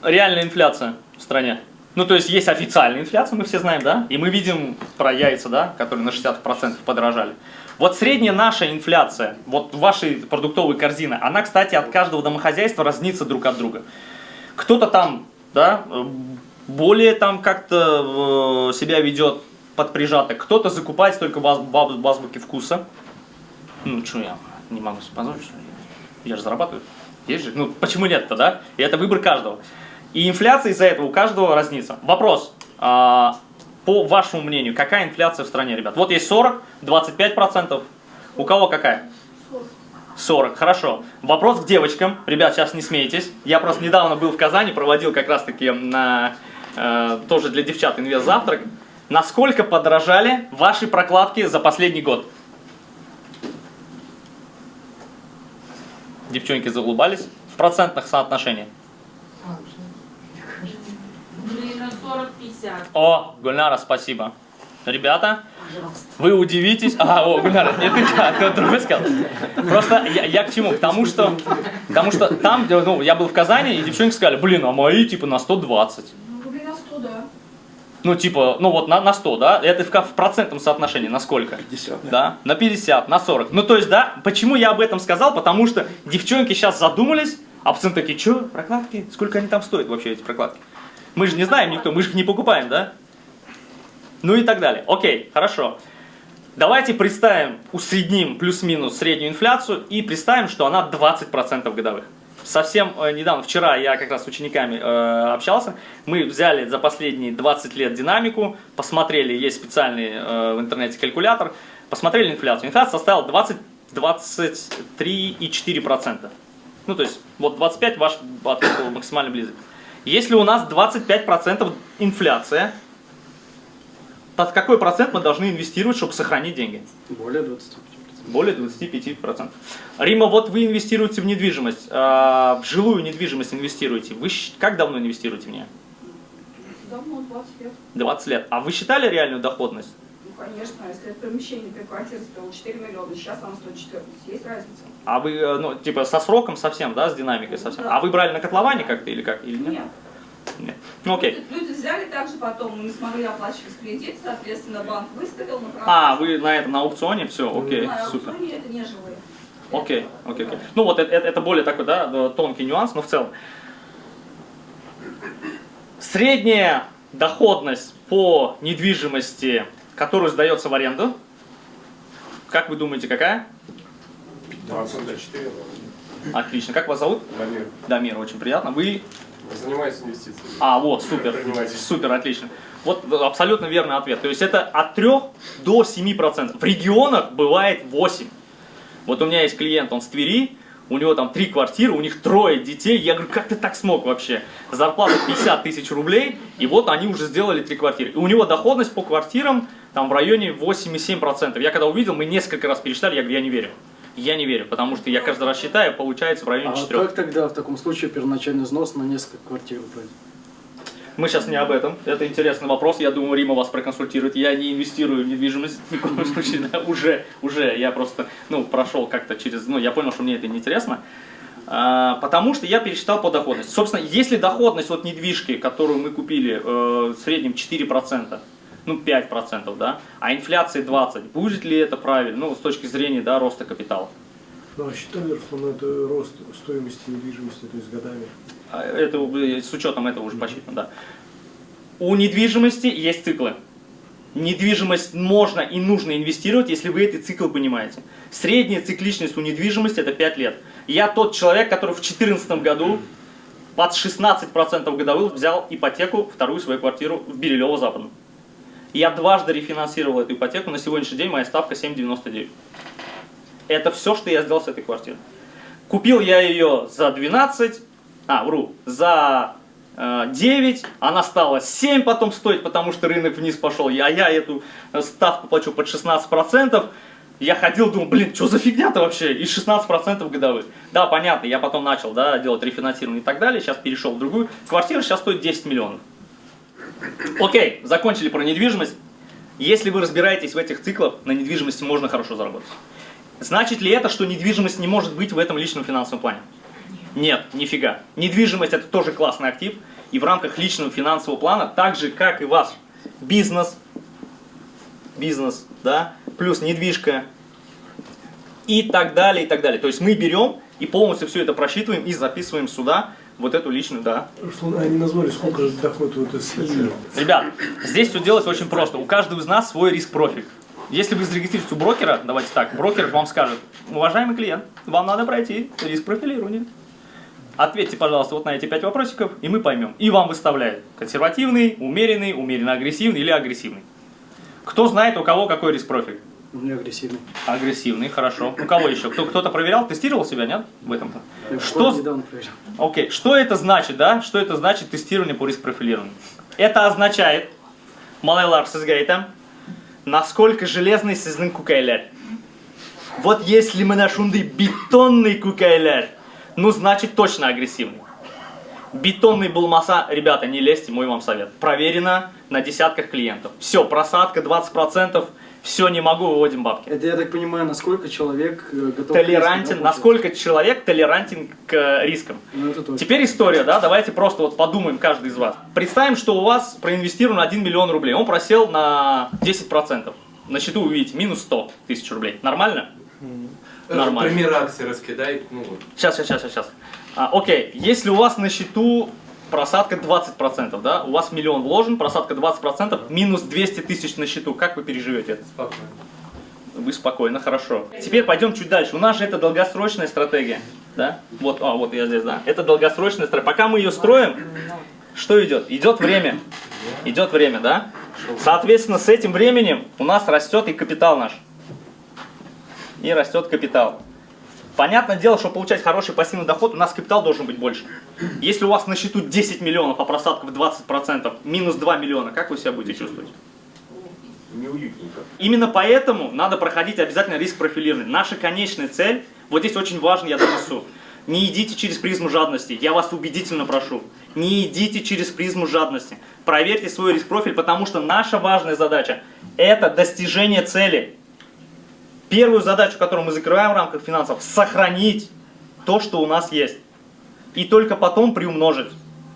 Реальная инфляция в стране. Ну, то есть есть официальная инфляция, мы все знаем, да? И мы видим про яйца, да, которые на 60% подорожали. Вот средняя наша инфляция, вот вашей продуктовой корзины, она, кстати, от каждого домохозяйства разнится друг от друга. Кто-то там, да, более там как-то себя ведет подприжаток, кто-то закупает только в азбуке вкуса. Ну, что я не могу себе позволить, что ли? Я же зарабатываю. Есть же? Ну, почему нет-то, да? И это выбор каждого. И инфляция из-за этого у каждого разнится. Вопрос. По вашему мнению, какая инфляция в стране, ребят? Вот есть 40, 25%. У кого какая? 40. Хорошо. Вопрос к девочкам. Ребят, сейчас не смейтесь. Я просто недавно был в Казани, проводил как раз-таки тоже для девчат инвест-завтрак. Насколько подорожали ваши прокладки за последний год? Девчонки заулыбались. В процентных соотношениях. Блин, 40-50. О, Гульнара, спасибо. Ребята, вы удивитесь. Гульнара, не ты, кто другой сказал. Просто я к чему? К тому, что там, я был в Казани, и девчонки сказали, блин, а мои типа на 120. Ну, блин, на 100, да. Ну, типа, ну вот на 100, да? Это в процентном соотношении на сколько? 50, Да, на 50, на 40. Ну, то есть, да, почему я об этом сказал? Потому что девчонки сейчас задумались, а пацаны такие, что, прокладки? Сколько они там стоят вообще, эти прокладки? Мы же не знаем никто, мы же их не покупаем, да? Ну и так далее. Окей, хорошо. Давайте представим, усредним плюс-минус среднюю инфляцию и представим, что она 20% годовых. Совсем недавно, вчера я как раз с учениками общался, мы взяли за последние 20 лет динамику, посмотрели, есть специальный в интернете калькулятор, посмотрели инфляцию. Инфляция составила 23,4%. Ну, то есть, вот 25 ваш ответ был максимально близок. Если у нас 25% инфляция, под какой процент мы должны инвестировать, чтобы сохранить деньги? Более 25%. Более 25%. Рима, вот вы инвестируете в недвижимость, в жилую недвижимость инвестируете. Вы как давно инвестируете в нее? Давно, 20 лет. 20 лет. А вы считали реальную доходность? Ну, конечно, если это помещение при квартире стоило 4 миллиона, сейчас оно стоит 14. Есть разница? А вы, ну, типа, со сроком совсем, да, с динамикой совсем? Да. А вы брали на котловане как-то или как? Или нет? Нет. Нет. Ну, окей. Люди взяли также потом, не смогли оплачивать кредит, соответственно, банк выставил на продажу. А, вы на этом, на аукционе? Все, окей, На супер. аукционе это не жилые. Окей. Ну вот это более такой, да, тонкий нюанс, но в целом. Средняя доходность по недвижимости, которую сдается в аренду, как вы думаете, какая? 24. Отлично. Как вас зовут? Дамир. Дамир, очень приятно. Вы? Занимаюсь инвестициями. А, вот, супер. Предприниматель. Супер, отлично. Вот абсолютно верный ответ. То есть это от 3 до 7%. В регионах бывает 8%. Вот у меня есть клиент, он с Твери, у него там 3 квартиры, у них 3 детей. Я говорю, как ты так смог вообще? Зарплата 50 тысяч рублей, и вот они уже сделали 3 квартиры. И у него доходность по квартирам там в районе 8,7%. Я когда увидел, мы несколько раз пересчитали, я говорю, я не верю. Я не верю, потому что я каждый раз считаю, получается в районе 4. А как тогда в таком случае первоначальный взнос на несколько квартир пойдет? Мы сейчас не об этом. Это интересный вопрос. Я думаю, Рима вас проконсультирует. Я не инвестирую в недвижимость ни в коем случае. Да, уже. Я просто, прошел как-то через... я понял, что мне это неинтересно. Потому что я пересчитал по доходности. Собственно, если доходность от недвижки, которую мы купили в среднем 4%, 5%, да, а инфляция 20%, будет ли это правильно, с точки зрения, да, роста капитала? Ну, а считали, Руслан, это рост стоимости недвижимости, то есть годами? Это с учетом этого уже посчитано, да. У недвижимости есть циклы. Недвижимость можно и нужно инвестировать, если вы этот цикл понимаете. Средняя цикличность у недвижимости это 5 лет. Я тот человек, который в 2014 году под 16% годовых взял ипотеку, вторую свою квартиру в Бирилево-Западном. Я дважды рефинансировал эту ипотеку, на сегодняшний день моя ставка 7,99. Это все, что я сделал с этой квартирой. Купил я ее за 12, за 9, она стала 7 потом стоить, потому что рынок вниз пошел, а я эту ставку плачу под 16%. Я ходил, думал, что за фигня-то вообще, и 16% годовых. Да, понятно, я потом начал, делать рефинансирование и так далее, сейчас перешел в другую. Квартира сейчас стоит 10 миллионов. Окей, закончили про недвижимость. Если вы разбираетесь в этих циклах, на недвижимости можно хорошо заработать. Значит ли это, что недвижимость не может быть в этом личном финансовом плане? Нет, нифига. Недвижимость это тоже классный актив, и в рамках личного финансового плана, так же как и ваш бизнес, да, плюс недвижка и так далее, и так далее. То есть мы берем и полностью все это просчитываем и записываем сюда вот эту личную, да. Руслан, они назвали, сколько же доход вот из... Ребят, здесь все делать очень просто. У каждого из нас свой риск-профиль. Если вы зарегистрируетесь у брокера, давайте так, брокер вам скажет, уважаемый клиент, вам надо пройти риск-профилирование. Ответьте, пожалуйста, вот на эти 5 вопросиков, и мы поймем. И вам выставляют консервативный, умеренный, умеренно агрессивный или агрессивный. Кто знает, у кого какой риск-профиль? У меня агрессивный. Агрессивный, хорошо. У кого еще? Кто-то проверял, тестировал себя, нет? В этом-то? Недавно проверял. Окей, что это значит, да? Что это значит тестирование по риск-профилированию? Это означает, малайлар сізгейтем, насколько железный сіздің кукайлер. Вот если мы нашунды бетонный кукайлер, значит точно агрессивный. Бетонный булмаса, ребята, не лезьте, мой вам совет. Проверено на десятках клиентов. Все, просадка 20%, Все, не могу, выводим бабки. Это, я так понимаю, насколько человек готов... Толерантен, к риску, да, насколько человек толерантен к рискам. Ну, это точно. Теперь история, да, давайте просто вот подумаем, каждый из вас. Представим, что у вас проинвестировано 1 миллион рублей, он просел на 10%. На счету вы видите, минус 100 тысяч рублей. Нормально? Нормально. Пример акции раскидай. Ну, вот. Сейчас. Окей, если у вас на счету просадка 20%, да, у вас миллион вложен, просадка 20%, минус 200 тысяч на счету, как вы переживете это? Спокойно. Вы спокойно, хорошо. Теперь пойдем чуть дальше. У нас же это долгосрочная стратегия, да? Вот, вот я здесь, да. Это долгосрочная стратегия. Пока мы ее строим, что идет? Идет время. Идет время, да? Соответственно, с этим временем у нас растет и капитал наш. И растет капитал. Понятное дело, что получать хороший пассивный доход, у нас капитал должен быть больше. Если у вас на счету 10 миллионов, а просадка в 20%, минус 2 миллиона, как вы себя будете чувствовать? Неуютненько. Именно поэтому надо проходить обязательно риск профилирования. Наша конечная цель, вот здесь очень важно, я донесу. Не идите через призму жадности, я вас убедительно прошу. Не идите через призму жадности. Проверьте свой риск-профиль, потому что наша важная задача – это достижение цели. Первую задачу, которую мы закрываем в рамках финансов – сохранить то, что у нас есть. И только потом приумножить.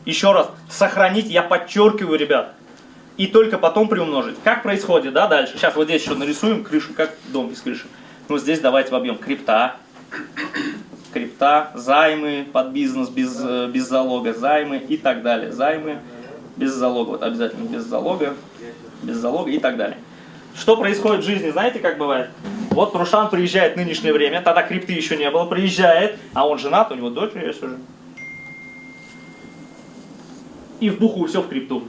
Еще раз, сохранить, я подчеркиваю, ребят. И только потом приумножить. Как происходит, да, дальше? Сейчас вот здесь еще нарисуем крышу, как дом без крыши. Ну, здесь давайте вобьем крипта, займы под бизнес без залога, займы и так далее. Займы без залога, вот обязательно без залога и так далее. Что происходит в жизни, знаете, как бывает? Вот Рушан приезжает в нынешнее время, тогда крипты еще не было, приезжает, а он женат, у него дочь есть уже. И вбуху все в крипту.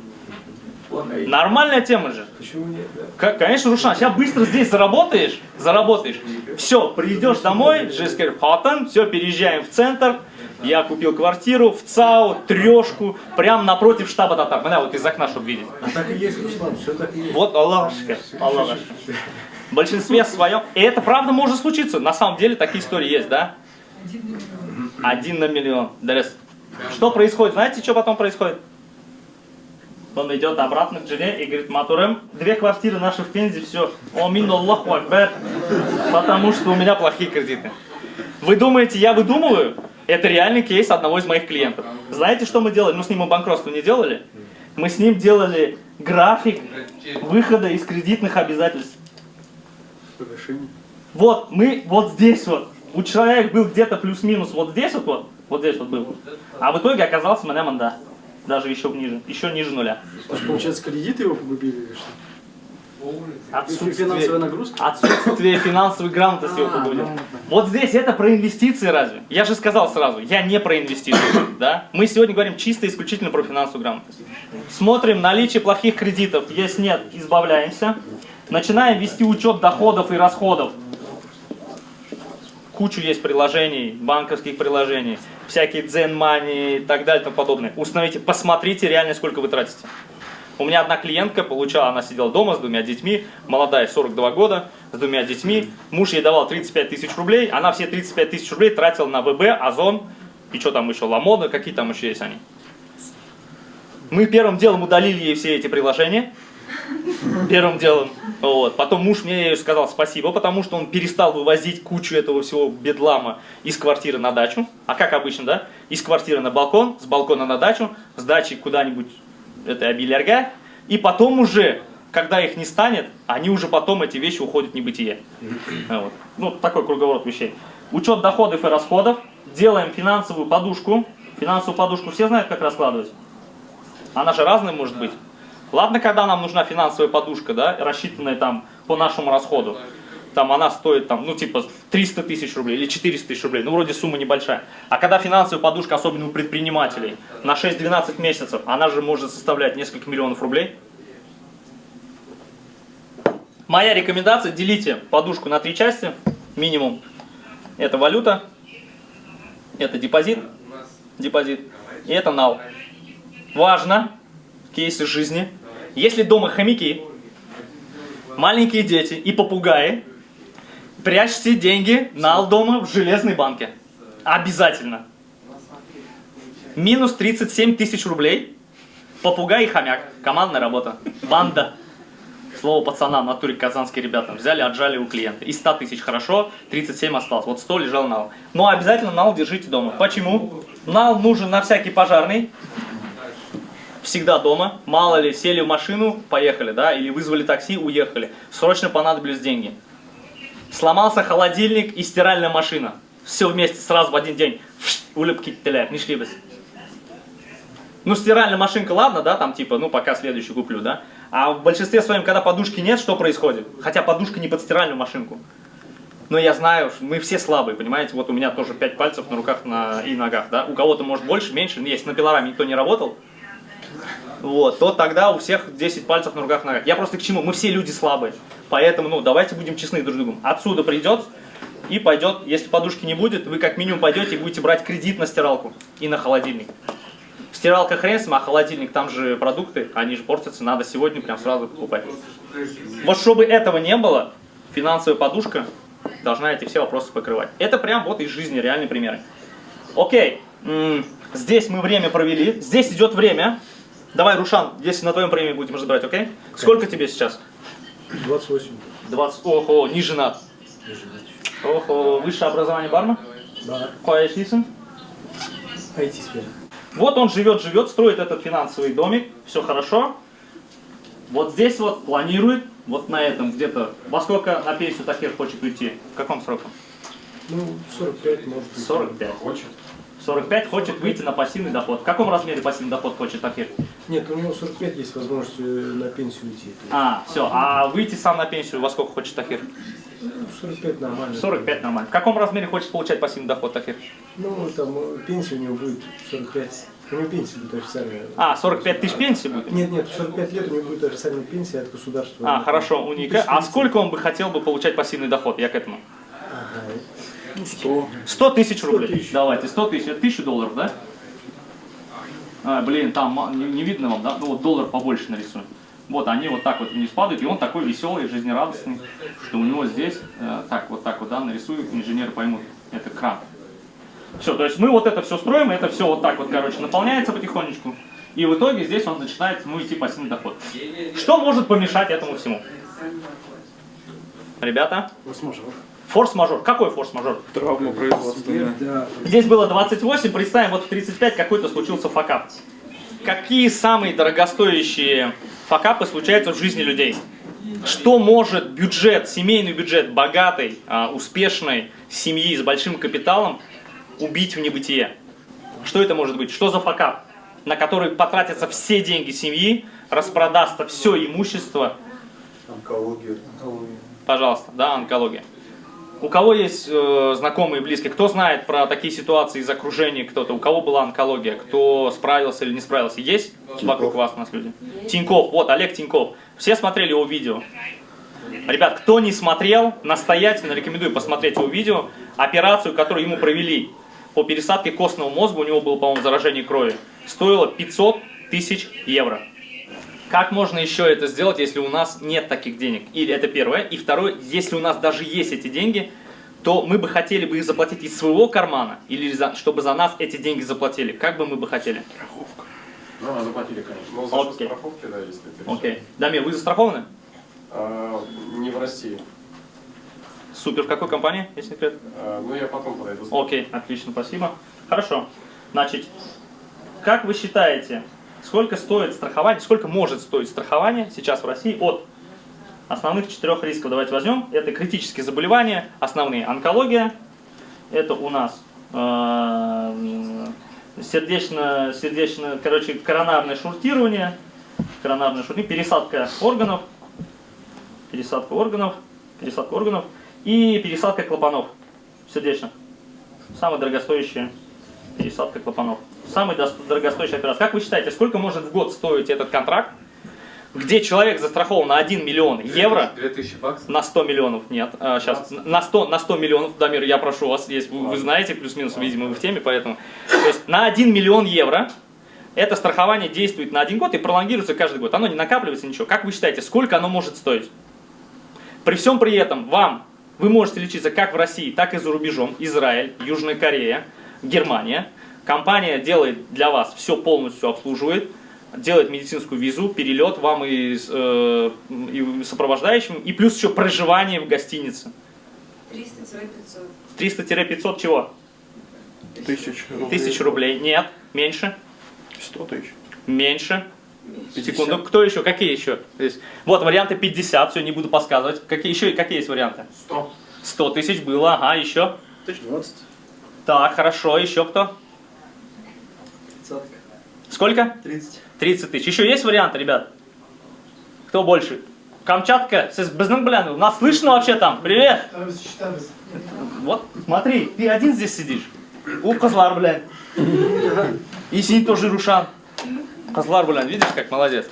Нормальная тема же. Почему нет? Да? Конечно, Рушан, сейчас быстро здесь заработаешь, все, придешь домой, Жескер Хатан, все, переезжаем в центр, я купил квартиру в ЦАО, трешку, прямо напротив штаба татар. Меня вот из окна, чтобы видеть. А так и есть, Руслан, все так и есть. Вот Аллахушка. В большинстве своем. И это правда может случиться. На самом деле такие истории есть, да? 1 на миллион. Дарес. Что происходит? Знаете, что потом происходит? Он идет обратно к жене и говорит: Матурем, 2 квартиры наши в Пензе, все. Амин Аллаху Акбар. Потому что у меня плохие кредиты. Вы думаете, я выдумываю? Это реальный кейс одного из моих клиентов. Знаете, что мы делали? Ну, с ним мы банкротство не делали. Мы с ним делали график выхода из кредитных обязательств. Вот, мы вот здесь вот. У человека был где-то плюс-минус вот здесь вот здесь вот был. А в итоге оказался меня манда. Даже еще ниже нуля. То есть, получается, кредиты его погубили или что? Отсутствие, нагрузка? отсутствие финансовой грамотности его погубило. Вот здесь это про инвестиции разве? Я же сказал сразу, я не про инвестиции. Да? Мы сегодня говорим чисто исключительно про финансовую грамотность. Смотрим наличие плохих кредитов. Если нет, избавляемся. Начинаем вести учет доходов и расходов. Кучу есть приложений, банковских приложений, всякие Zen Money и так далее и тому подобное. Установите, посмотрите реально, сколько вы тратите. У меня одна клиентка получала, она сидела дома с 2 детьми, молодая, 42 года, с 2 детьми. Муж ей давал 35 тысяч рублей, она все 35 тысяч рублей тратила на ВБ, Озон и что там еще, Ламода, какие там еще есть они. Мы первым делом удалили ей все эти приложения. Первым делом. Вот. Потом муж мне сказал спасибо, потому что он перестал вывозить кучу этого всего бедлама из квартиры на дачу. А как обычно, да? Из квартиры на балкон, с балкона на дачу, с дачи куда-нибудь, это Абилярга. И потом уже, когда их не станет, они уже потом, эти вещи, уходят в небытие. Вот. Ну, такой круговорот вещей. Учет доходов и расходов. Делаем финансовую подушку. Финансовую подушку все знают, как раскладывать? Она же разная может быть. Ладно, когда нам нужна финансовая подушка, да, рассчитанная там по нашему расходу. Там она стоит, там, ну, типа 300 тысяч рублей или 400 тысяч рублей. Ну, вроде сумма небольшая. А когда финансовая подушка, особенно у предпринимателей, на 6-12 месяцев, она же может составлять несколько миллионов рублей. Моя рекомендация: делите подушку на 3 части, минимум. Это валюта, это депозит, и это нал. Важно, кейсы жизни. Если дома хомяки, маленькие дети и попугаи, прячьте деньги нал дома в железной банке. Обязательно. Минус 37 тысяч рублей. Попугай и хомяк. Командная работа. Банда. Слово пацана, в натуре казанские ребята. Взяли, отжали у клиента. Из 100 тысяч хорошо, 37 осталось. Вот 100 лежал нал. Но обязательно нал держите дома. Почему? Нал нужен на всякий пожарный. Всегда дома. Мало ли, сели в машину, поехали, да? Или вызвали такси, уехали. Срочно понадобились деньги. Сломался холодильник и стиральная машина. Все вместе, сразу в один день. Улыбки теляют, не шли бы. Ну, стиральная машинка, ладно, да, там типа, ну, пока следующую куплю, да. А в большинстве своем, когда подушки нет, что происходит? Хотя подушка не под стиральную машинку. Но я знаю, мы все слабые, понимаете? Вот у меня тоже 5 пальцев на руках и ногах, да. У кого-то может больше, меньше, если на пилораме никто не работал, вот, то тогда у всех 10 пальцев на руках и ногах. Я просто к чему? Мы все люди слабые. Поэтому, ну, давайте будем честны друг с другом. Отсюда придет и пойдет, если подушки не будет, вы как минимум пойдете и будете брать кредит на стиралку и на холодильник. Стиралка хрен с ним, а холодильник, там же продукты, они же портятся, надо сегодня прям сразу покупать. Вот чтобы этого не было, финансовая подушка должна эти все вопросы покрывать. Это прям вот из жизни, реальные примеры. Окей, здесь мы время провели, здесь идет время. Давай, Рушан, если на твоем премии будем разбирать, окей? Сколько тебе сейчас? 28. 20, охо, не женат. Охо, высшее образование барма? Да. Ходишь лисом? IT-сфера. Вот он живет, строит этот финансовый домик, все хорошо. Вот здесь вот планирует, вот на этом где-то. Во сколько на пенсию Тахир хочет уйти? В каком сроке? Ну, 45 может быть. 45. 45 хочет выйти на пассивный доход. В каком размере пассивный доход хочет Тахир? Нет, у него 45 есть возможность на пенсию уйти. А, все. А выйти сам на пенсию во сколько хочет Тахир? Ну, 45 нормально. 45 нормально. В каком размере хочет получать пассивный доход Тахир? Ну, там пенсия у него будет 45. У него пенсия будет официальная. А, 45 тысяч пенсии будет? Нет, 45 лет у него будет официальная пенсия от государства. А, хорошо, уника. А сколько он бы хотел бы получать пассивный доход? Я к этому. Ага. Ну, 100. 100 тысяч рублей. 100 000. Давайте, 100 тысяч. Это 1000 долларов, да? А, блин, там не видно вам, да? Ну вот доллар побольше нарисуем. Вот они вот так вот вниз падают, и он такой веселый, жизнерадостный, что у него здесь, так вот, да, нарисую, инженеры поймут, это кран. Все, то есть мы вот это все строим, это все вот так вот, короче, наполняется потихонечку, и в итоге здесь он начинает, ну, идти пассивный доход. Что может помешать этому всему? Ребята? Форс-мажор. Форс-мажор. Какой форс-мажор? Травма производственная. Да. Здесь было 28, представим, вот в 35 какой-то случился факап. Какие самые дорогостоящие факапы случаются в жизни людей? Что может бюджет, семейный бюджет богатой, успешной семьи с большим капиталом убить в небытие? Что это может быть? Что за факап, на который потратятся все деньги семьи, распродастся все имущество? Онкология. Пожалуйста, да, онкология. У кого есть знакомые, близкие, кто знает про такие ситуации из окружения кто-то, у кого была онкология, кто справился или не справился? Есть вокруг вас у нас люди? Тиньков, вот, Олег Тиньков. Все смотрели его видео? Ребят, кто не смотрел, настоятельно рекомендую посмотреть его видео. Операцию, которую ему провели по пересадке костного мозга, у него было, по-моему, заражение крови, стоило 500 тысяч евро. Как можно еще это сделать, если у нас нет таких денег? Или это первое. И второе, если у нас даже есть эти деньги, то мы бы хотели бы их заплатить из своего кармана, или чтобы за нас эти деньги заплатили. Как бы мы бы хотели? Страховка. Ну, заплатили, конечно. Но за счет страховки, да, если ты Окей. Дамир, вы застрахованы? Не в России. Супер. В какой компании, если секрет? Ну, я потом подойду. Окей, отлично, спасибо. Хорошо. Значит, как вы считаете, сколько стоит страхование, сколько может стоить страхование сейчас в России от основных 4 рисков? Давайте возьмем. Это критические заболевания, основные онкология. Это у нас короче, коронарное шунтирование, пересадка органов и пересадка клапанов сердечных. Самая дорогостоящая пересадка клапанов. Самая дорогостоящая операция. Как вы считаете, сколько может в год стоить этот контракт, где человек застрахован на 1 миллион евро, 2000 баксов? на 100 миллионов, нет, сейчас, на 100 миллионов, Дамир, я прошу вас, есть, вы знаете, плюс-минус, видимо, вы в теме, поэтому, то есть на 1 миллион евро это страхование действует на 1 год и пролонгируется каждый год, оно не накапливается, ничего. Как вы считаете, сколько оно может стоить? При всем при этом вы можете лечиться как в России, так и за рубежом, Израиль, Южная Корея, Германия. Компания делает для вас все полностью, обслуживает. делает медицинскую визу, перелет вам и сопровождающим, и плюс еще проживание в гостинице. 300-500. 300-500 чего? 1000 рублей. Нет, меньше. 100 тысяч. Меньше. Секунду. Кто еще? Какие еще? Здесь. Вот варианты 50, все, не буду подсказывать. Какие еще? Какие есть варианты? 100. 100 тысяч было, ага, еще. 1020. Так, хорошо, еще кто? 30. Сколько? 30. 30 тысяч. Еще есть варианты, ребят? Кто больше? Камчатка, у нас слышно вообще там? Привет! Вот, смотри, ты один здесь сидишь. У, козлар, блядь. И сидит тоже Рушан. Козлар, блядь, видишь, как молодец.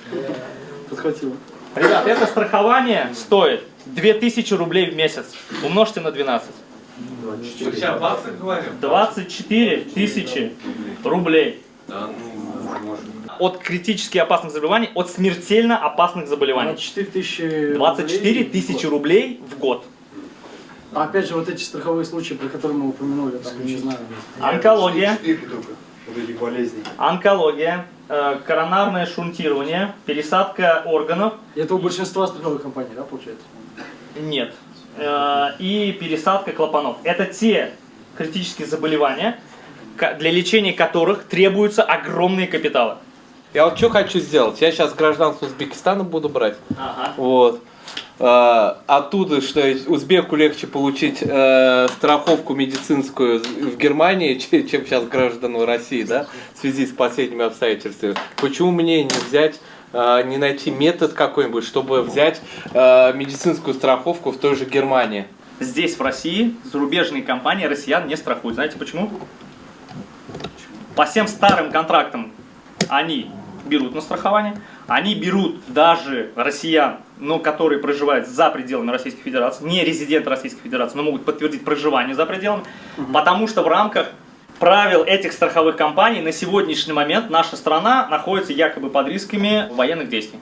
Подхватил. Ребят, это страхование стоит 2000 рублей в месяц. Умножьте на 12. Сейчас баксах говорим? 24 тысячи рублей. Да, ну, может. От критически опасных заболеваний, от смертельно опасных заболеваний. 24 тысячи 24 тысячи рублей в год. А опять же, вот эти страховые случаи, про которые мы упомянули, там, не знаю. Онкология. 4 только. Вот этих болезней. Онкология, коронарное шунтирование, пересадка органов. И это у большинства страховых компаний, да, получается? Нет. И пересадка клапанов. Это те критические заболевания, для лечения которых требуются огромные капиталы. Я вот что хочу сделать? Я сейчас гражданство Узбекистана буду брать. Ага. Вот. Оттуда, что узбеку легче получить страховку медицинскую в Германии, чем сейчас гражданам России, да, в связи с последними обстоятельствами. Почему мне не взять, не найти метод какой-нибудь, чтобы взять медицинскую страховку в той же Германии? Здесь, в России, зарубежные компании россиян не страхуют. Знаете почему? По всем старым контрактам они берут на страхование, они берут даже россиян, но которые проживают за пределами Российской Федерации, не резиденты Российской Федерации, но могут подтвердить проживание за пределами, потому что в рамках правил этих страховых компаний на сегодняшний момент наша страна находится якобы под рисками военных действий.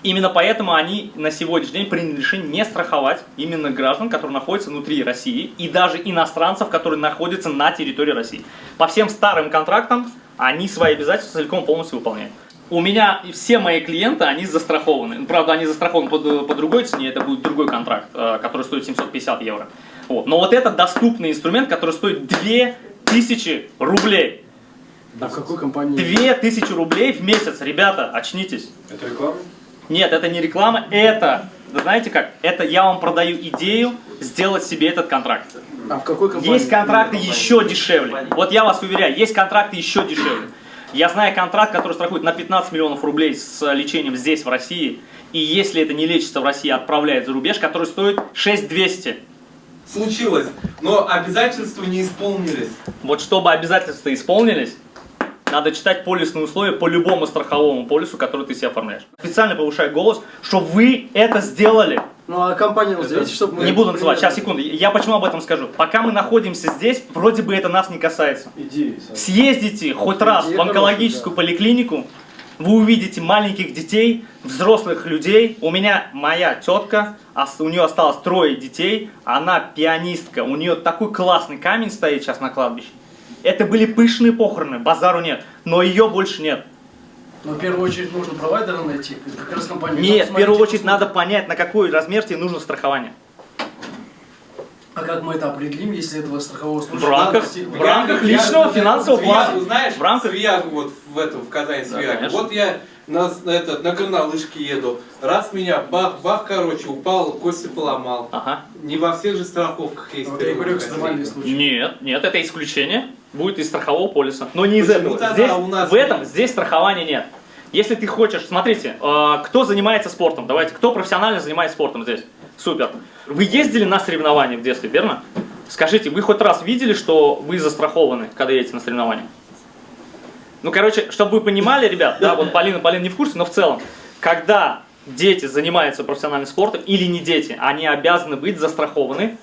Именно поэтому они на сегодняшний день приняли решение не страховать именно граждан, которые находятся внутри России, и даже иностранцев, которые находятся на территории России. По всем старым контрактам они свои обязательства целиком полностью выполняют. У меня все мои клиенты, они застрахованы. Правда, они застрахованы по другой цене, это будет другой контракт, который стоит 750 евро. Вот. Но вот это доступный инструмент, который стоит 2000 рублей. А в какой компании? 2000 рублей в месяц, ребята, очнитесь. Это реклама? Нет, это не реклама, это, знаете как, это я вам продаю идею сделать себе этот контракт. А в какой компании? Есть контракты еще дешевле. Вот я вас уверяю, есть контракты еще дешевле. Я знаю контракт, который страхует на 15 миллионов рублей с лечением здесь, в России. И если это не лечится в России, отправляет за рубеж, который стоит 6200. Случилось, но обязательства не исполнились. Вот чтобы обязательства исполнились, надо читать полисные условия по любому страховому полису, который ты себе оформляешь. Специально повышаю голос, что вы это сделали. Ну а компанию назовите, чтобы мы... Не буду называть, сейчас, секунду. Я почему об этом скажу? Пока мы находимся здесь, вроде бы это нас не касается. Съездите хоть раз в онкологическую поликлинику, вы увидите маленьких детей, взрослых людей. У меня моя тетка, у нее осталось 3 детей, она пианистка, у нее такой классный камень стоит сейчас на кладбище. Это были пышные похороны, базару нет, но ее больше нет. Но в первую очередь нужно провайдера найти, как раз компания. Нет, в первую очередь надо понять, на какой размер тебе нужно страхование. А как мы это определим, если этого страхового случая? В рамках личного финансового плана. Знаешь, в рамках... Свиягу вот в Казани Свиягу. Конечно. Вот я на горнолыжке еду, раз меня бах, короче, упал, кости поломал. Ага. Не во всех же страховках есть. Вот я говорю, экстремальные случаи. Нет, это исключение. Будет из страхового полиса. Но не из Почему этого. тогда Здесь, у нас в этом здесь страхования нет. Если ты хочешь, смотрите, кто занимается спортом, давайте, кто профессионально занимается спортом здесь? Супер. Вы ездили на соревнования в детстве, верно? Скажите, вы хоть раз видели, что вы застрахованы, когда едете на соревнования? Ну, короче, чтобы вы понимали, ребят, да, вот Полина не в курсе, но в целом, когда дети занимаются профессиональным спортом или не дети, они обязаны быть застрахованы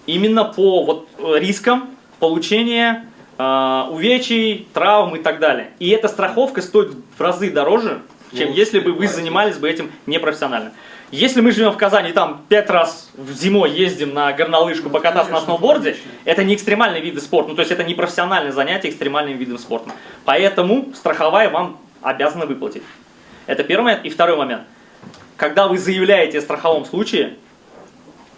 именно по вот рискам получения увечий, травм и так далее. И эта страховка стоит в разы дороже, чем если бы вы занимались бы этим непрофессионально. Если мы живем в Казани, там 5 раз в зимой ездим на горнолыжку покататься на сноуборде, это не экстремальные виды спорта, ну то есть это не профессиональное занятие экстремальным видом спорта. Поэтому страховая вам обязаны выплатить. Это первый момент. И второй момент. Когда вы заявляете о страховом случае,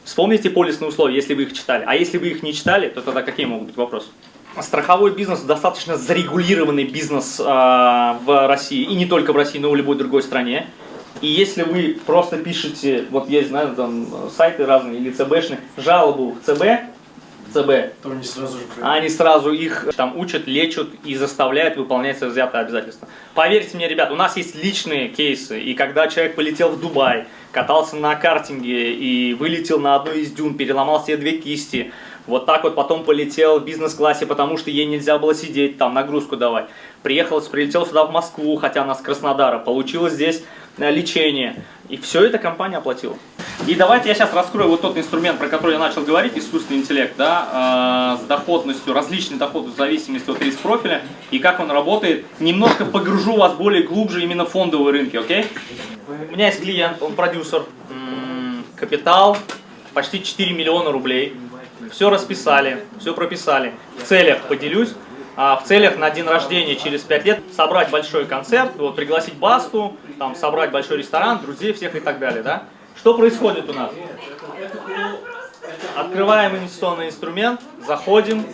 вспомните полисные условия, если вы их читали. А если вы их не читали, то тогда какие могут быть вопросы? Страховой бизнес достаточно зарегулированный бизнес в России. И не только в России, но и в любой другой стране. И если вы просто пишете, вот есть, знаете, там сайты разные или ЦБшные, жалобу в ЦБ, То они сразу же... они сразу их там учат, лечат и заставляют выполнять свои взятые обязательства. Поверьте мне, ребят, у нас есть личные кейсы, и когда человек полетел в Дубай, катался на картинге и вылетел на одной из дюн, переломал себе 2 кисти, вот так вот потом полетел в бизнес-классе, потому что ей нельзя было сидеть, там нагрузку давать. Прилетел сюда в Москву, хотя она с Краснодара, получила здесь лечение. И все это компания оплатила. И давайте я сейчас раскрою вот тот инструмент, про который я начал говорить, искусственный интеллект, да, с доходностью, различной доходностью в зависимости от риск-профиля, и как он работает. Немножко погружу вас более глубже именно в фондовые рынки, окей? У меня есть клиент, он продюсер, капитал почти 4 миллиона рублей. Все расписали, все прописали. В целях поделюсь. В целях на день рождения через 5 лет собрать большой концерт, вот, пригласить Басту, там, собрать большой ресторан, друзей всех и так далее. Да? Что происходит у нас? Открываем инвестиционный инструмент, заходим,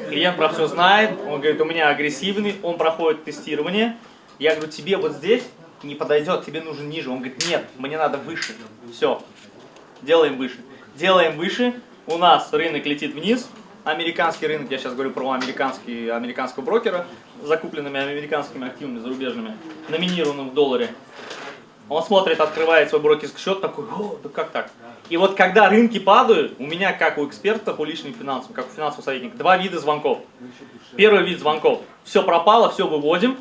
клиент про все знает, он говорит, у меня агрессивный, он проходит тестирование. Я говорю, тебе вот здесь не подойдет, тебе нужен ниже. Он говорит, нет, мне надо выше. Все, делаем выше. Делаем выше, у нас рынок летит вниз. Американский рынок, я сейчас говорю про американского брокера, с закупленными американскими активами зарубежными, номинированным в долларе. Он смотрит, открывает свой брокерский счет, такой, о, да как так? И вот когда рынки падают, у меня, как у эксперта по личным финансам, как у финансового советника, 2 вида звонков. Первый вид звонков, все пропало, все выводим.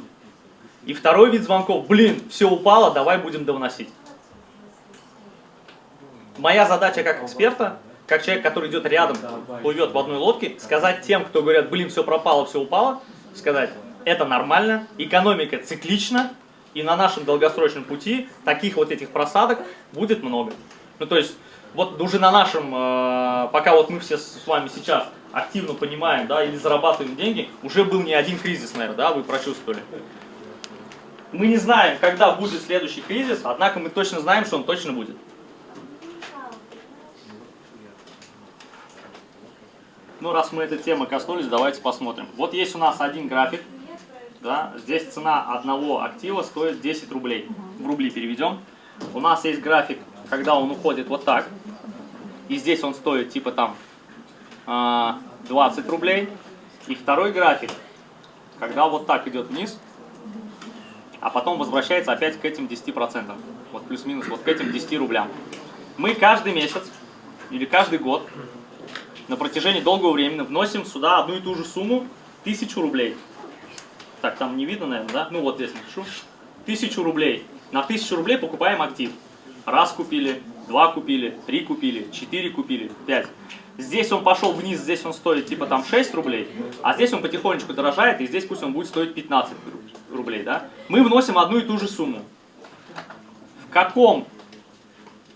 И второй вид звонков, блин, все упало, давай будем довносить. Моя задача как эксперта, как человек, который идет рядом, плывет в одной лодке, сказать тем, кто говорят, блин, все пропало, все упало, сказать, это нормально, экономика циклична, и на нашем долгосрочном пути таких вот этих просадок будет много. Ну, то есть, вот уже на нашем, пока вот мы все с вами сейчас активно понимаем, да, или зарабатываем деньги, уже был не один кризис, наверное, да, вы прочувствовали. Мы не знаем, когда будет следующий кризис, однако мы точно знаем, что он точно будет. Ну, раз мы этой темы коснулись, давайте посмотрим. Вот есть у нас один график. Да, здесь цена одного актива стоит 10 рублей. В рубли переведем. У нас есть график, когда он уходит вот так. И здесь он стоит типа там 20 рублей. И второй график, когда вот так идет вниз, а потом возвращается опять к этим 10%. Вот плюс-минус вот к этим 10 рублям. Мы каждый месяц или каждый год на протяжении долгого времени вносим сюда одну и ту же сумму, 1000 рублей. Так, там не видно, наверное, да? Ну вот здесь напишу. 1000 рублей. На 1000 рублей покупаем актив. Раз купили, 2 купили, 3 купили, 4 купили, 5. Здесь он пошел вниз, здесь он стоит типа там 6 рублей, а здесь он потихонечку дорожает, и здесь пусть он будет стоить 15 рублей, да? Мы вносим одну и ту же сумму. В каком?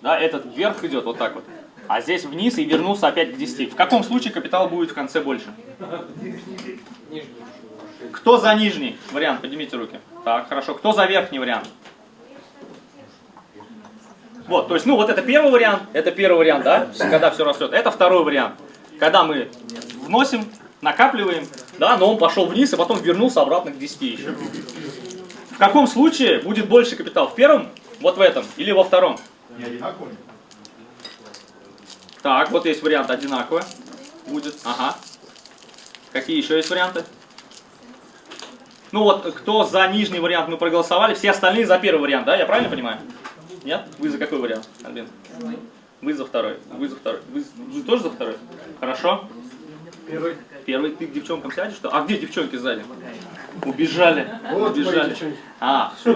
Да, этот вверх идет вот так вот. А здесь вниз и вернулся опять к 10. В каком случае капитал будет в конце больше? Кто за нижний вариант? Поднимите руки. Так, хорошо. Кто за верхний вариант? Вот, то есть, ну вот это первый вариант, да, когда все растет. Это второй вариант, когда мы вносим, накапливаем, да, но он пошел вниз и потом вернулся обратно к 10 еще. В каком случае будет больше капитал? В первом, вот в этом, или во втором? Не одинаково. Так, вот есть вариант одинаково будет. Ага. Какие еще есть варианты? Ну вот, кто за нижний вариант мы проголосовали, все остальные за первый вариант, да? Я правильно понимаю? Нет? Вы за какой вариант, Альбин? Вы за второй. Вы за второй. Вы тоже за второй? Хорошо. Первый. Ты к девчонкам сядешь, что? А где девчонки сзади? Убежали. Вот убежали. Все.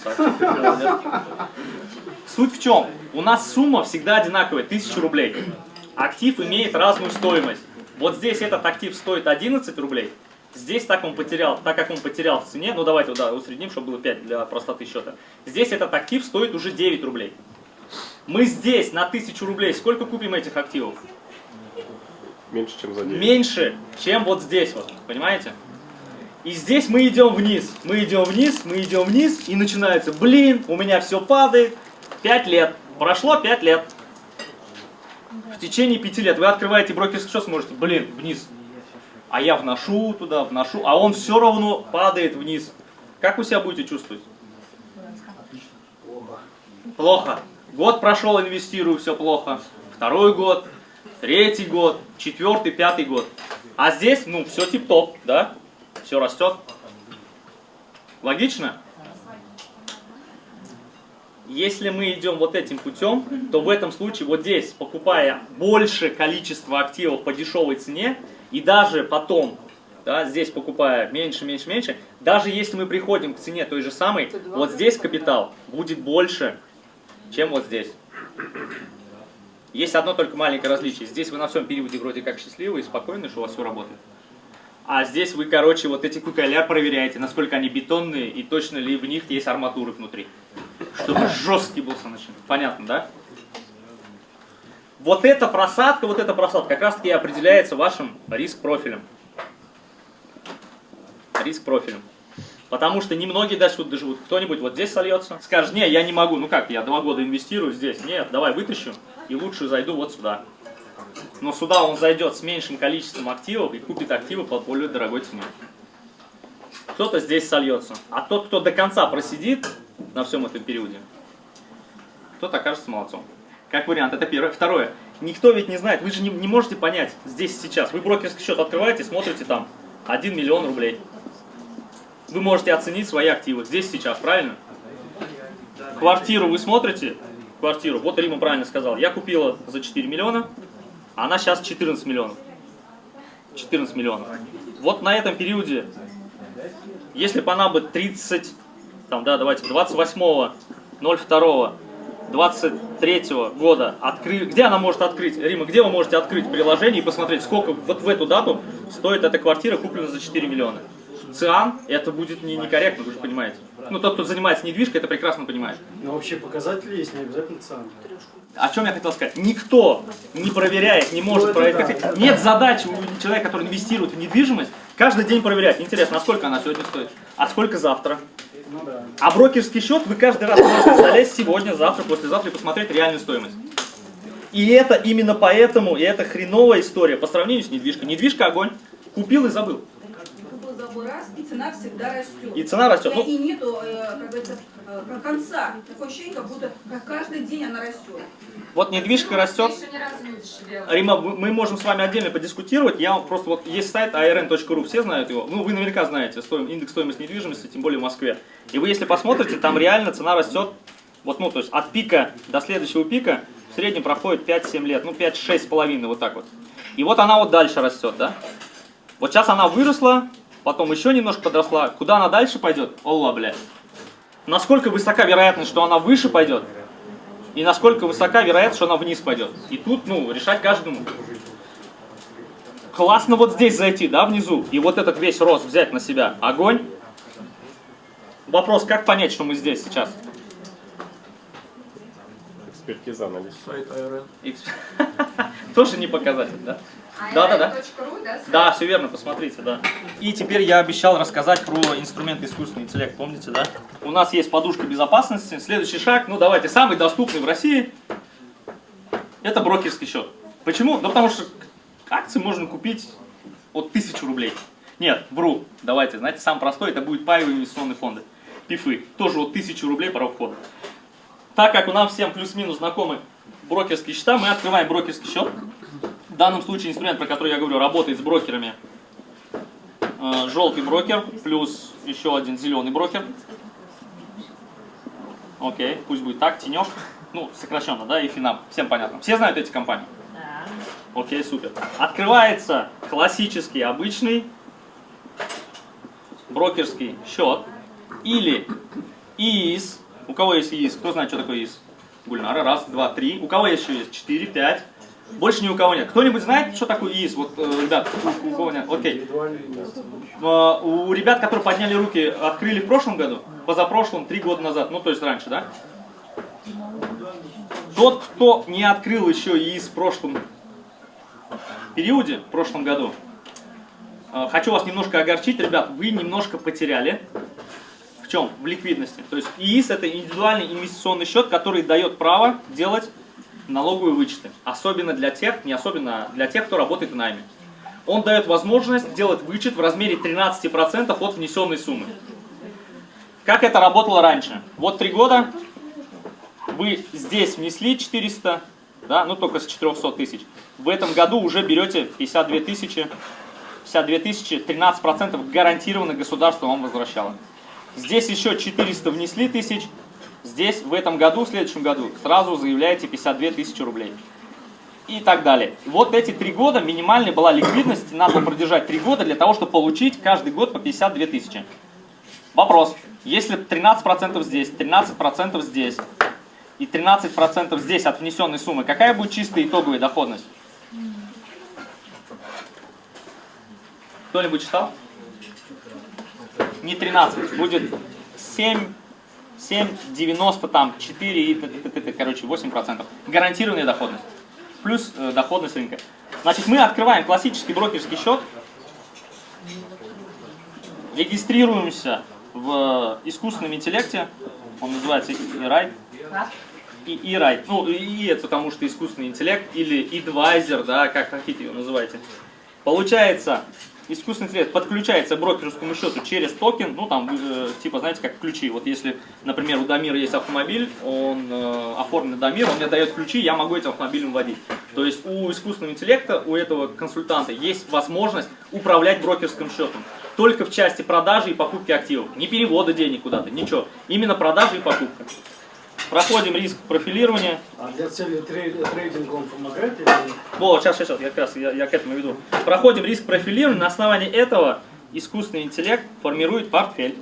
Красавчик. Суть в чем? У нас сумма всегда одинаковая, 1000 рублей. Актив имеет разную стоимость. Вот здесь этот актив стоит 11 рублей. Здесь, так как он потерял в цене, ну давайте усредним, чтобы было 5 для простоты счета. Здесь этот актив стоит уже 9 рублей. Мы здесь на 1000 рублей сколько купим этих активов? Меньше, чем за 9. Меньше, чем вот здесь вот, понимаете? И здесь мы идем вниз, мы идем вниз, мы идем вниз, и начинается, блин, у меня все падает. 5 лет. Прошло 5 лет. В течение 5 лет вы открываете брокерский счет, сможете, блин, вниз. А я вношу туда, вношу, а он все равно падает вниз. Как вы себя будете чувствовать? Плохо. Год прошел, инвестирую, все плохо. Второй год, третий год, четвертый, пятый год. А здесь, ну, все тип-топ, да? Все растет. Логично? Если мы идем вот этим путем, то в этом случае вот здесь, покупая больше количество активов по дешевой цене, и даже потом, да, здесь покупая меньше, меньше, меньше, даже если мы приходим к цене той же самой, вот здесь капитал будет больше, чем вот здесь. Есть одно только маленькое различие. Здесь вы на всем периоде вроде как счастливы и спокойны, что у вас все работает. А здесь вы, короче, вот эти QKLR проверяете, насколько они бетонные и точно ли в них есть арматуры внутри. Чтобы жесткий был начинок. Понятно, да? Вот эта просадка как раз таки определяется вашим риск-профилем. Риск-профилем. Потому что немногие до сюда доживут. Кто-нибудь вот здесь сольется, скажет, не, я не могу, ну как, я 2 года инвестирую здесь, нет, давай вытащу и лучше зайду вот сюда. Но сюда он зайдет с меньшим количеством активов и купит активы по более дорогой цене. Кто-то здесь сольется. А тот, кто до конца просидит на всем этом периоде, тот окажется молодцом. Как вариант, это первое. Второе. Никто ведь не знает, вы же не можете понять здесь сейчас. Вы брокерский счет открываете, смотрите там 1 миллион рублей. Вы можете оценить свои активы здесь сейчас, правильно? Квартиру вы смотрите, квартиру, вот Рима правильно сказал, я купила за 4 миллиона, а она сейчас 14 миллионов. 14 миллионов. Вот на этом периоде, если бы она бы 30, там, да, давайте, 28.02.23 года открыть, где она может открыть, Рима, где вы можете открыть приложение и посмотреть, сколько вот в эту дату стоит эта квартира, куплена за 4 миллиона. ЦИАН, это будет некорректно, вы же понимаете. Ну, тот, кто занимается недвижкой, это прекрасно понимает. Но вообще показатели есть, не обязательно ЦИАН. О чем я хотел сказать? Никто не проверяет, не может проверять. Да. Нет задачи у человека, который инвестирует в недвижимость, каждый день проверять. Интересно, а сколько она сегодня стоит? А сколько завтра? Ну, да. А брокерский счет вы каждый раз можете залезть сегодня, завтра, послезавтра и посмотреть реальную стоимость. И это именно поэтому, и это хреновая история по сравнению с недвижкой. Недвижка огонь. Купил и забыл. Раз, и цена всегда растет. И цена растет. И нету, как говорится, конца. Такое ощущение, как будто каждый день она растет. Вот недвижка растет. Рима, мы можем с вами отдельно подискутировать. Я просто вот есть сайт arn.ru, все знают его. Ну, вы наверняка знаете, индекс стоимости недвижимости, тем более в Москве. И вы, если посмотрите, там реально цена растет. Вот, ну, то есть от пика до следующего пика в среднем проходит 5-7 лет. Ну, 5-6,5, вот так вот. И вот она вот дальше растет, да? Вот сейчас она выросла. Потом еще немножко подросла. Куда она дальше пойдет? Алла, блядь. Насколько высока вероятность, что она выше пойдет? И насколько высока вероятность, что она вниз пойдет? И тут, ну, решать каждому. Классно вот здесь зайти, да, внизу. И вот этот весь рост взять на себя. Огонь. Вопрос, как понять, что мы здесь сейчас? Экспертиза, анализ. Сайт ARN. Тоже не показатель, да? Да. Да, все верно, посмотрите, да. И теперь я обещал рассказать про инструмент искусственный интеллект, помните, да? У нас есть подушка безопасности. Следующий шаг, ну давайте, самый доступный в России, это брокерский счет. Почему? Да потому что акции можно купить от 1000 рублей. Нет, вру, давайте, знаете, самый простой, это будет паевые инвестиционные фонды. ПИФы, тоже от 1000 рублей порог входа. Так как у нас всем плюс-минус знакомы брокерские счета, мы открываем брокерский счет. В данном случае инструмент, про который я говорю, работает с брокерами. Желтый брокер плюс еще один зеленый брокер. Окей, пусть будет так, Тенек. Ну, сокращенно, да, и Финам. Всем понятно. Все знают эти компании? Да. Окей, супер. Открывается классический, обычный брокерский счет. Или ИИС. У кого есть ИИС? Кто знает, что такое ИИС? Гульнара, 1, 2, 3. У кого еще есть? 4, 5. Больше ни у кого нет. Кто-нибудь знает, что такое ИИС? Вот, ребят, у кого нет? Окей. У ребят, которые подняли руки, открыли в прошлом году? Позапрошлом, 3 года назад. Ну, то есть раньше, да? Тот, кто не открыл еще ИИС в прошлом периоде, в прошлом году, хочу вас немножко огорчить, ребят, вы немножко потеряли. В чем? В ликвидности. То есть ИИС это индивидуальный инвестиционный счет, который дает право делать налоговые вычеты. Особенно для тех, не особенно для тех, кто работает в найме. Он дает возможность делать вычет в размере 13% от внесенной суммы. Как это работало раньше? Вот 3 года вы здесь внесли 400, да, ну только с 400 тысяч. В этом году уже берете 52 тысячи, 13% гарантированно государство вам возвращало. Здесь еще 400 внесли тысяч, здесь в этом году, в следующем году сразу заявляете 52 тысячи рублей. И так далее. Вот эти 3 года минимальная была ликвидность, надо было продержать 3 года для того, чтобы получить каждый год по 52 тысячи. Вопрос, если 13% здесь, 13% здесь и 13% здесь от внесенной суммы, какая будет чистая итоговая доходность? Кто-нибудь читал? Не 13, будет 7,90 там, 4 и, короче, 8%. Гарантированная доходность. Плюс доходность рынка. Значит, мы открываем классический брокерский счет, регистрируемся в искусственном интеллекте, он называется eRight. eRight, ну и это потому что искусственный интеллект или advisor, да, как хотите его называйте. Получается, искусственный интеллект подключается к брокерскому счету через токен, ну там, типа, знаете, как ключи. Вот если, например, у Дамира есть автомобиль, он оформлен Дамир, он мне дает ключи, я могу этим автомобилем водить. То есть у искусственного интеллекта, у этого консультанта есть возможность управлять брокерским счетом. Только в части продажи и покупки активов. Не перевода денег куда-то, ничего. Именно продажа и покупка. Проходим риск профилирования. А для цели трейдинга он помогает? Или... Вот, сейчас, я как раз я к этому веду. Проходим риск профилирования, на основании этого искусственный интеллект формирует портфель.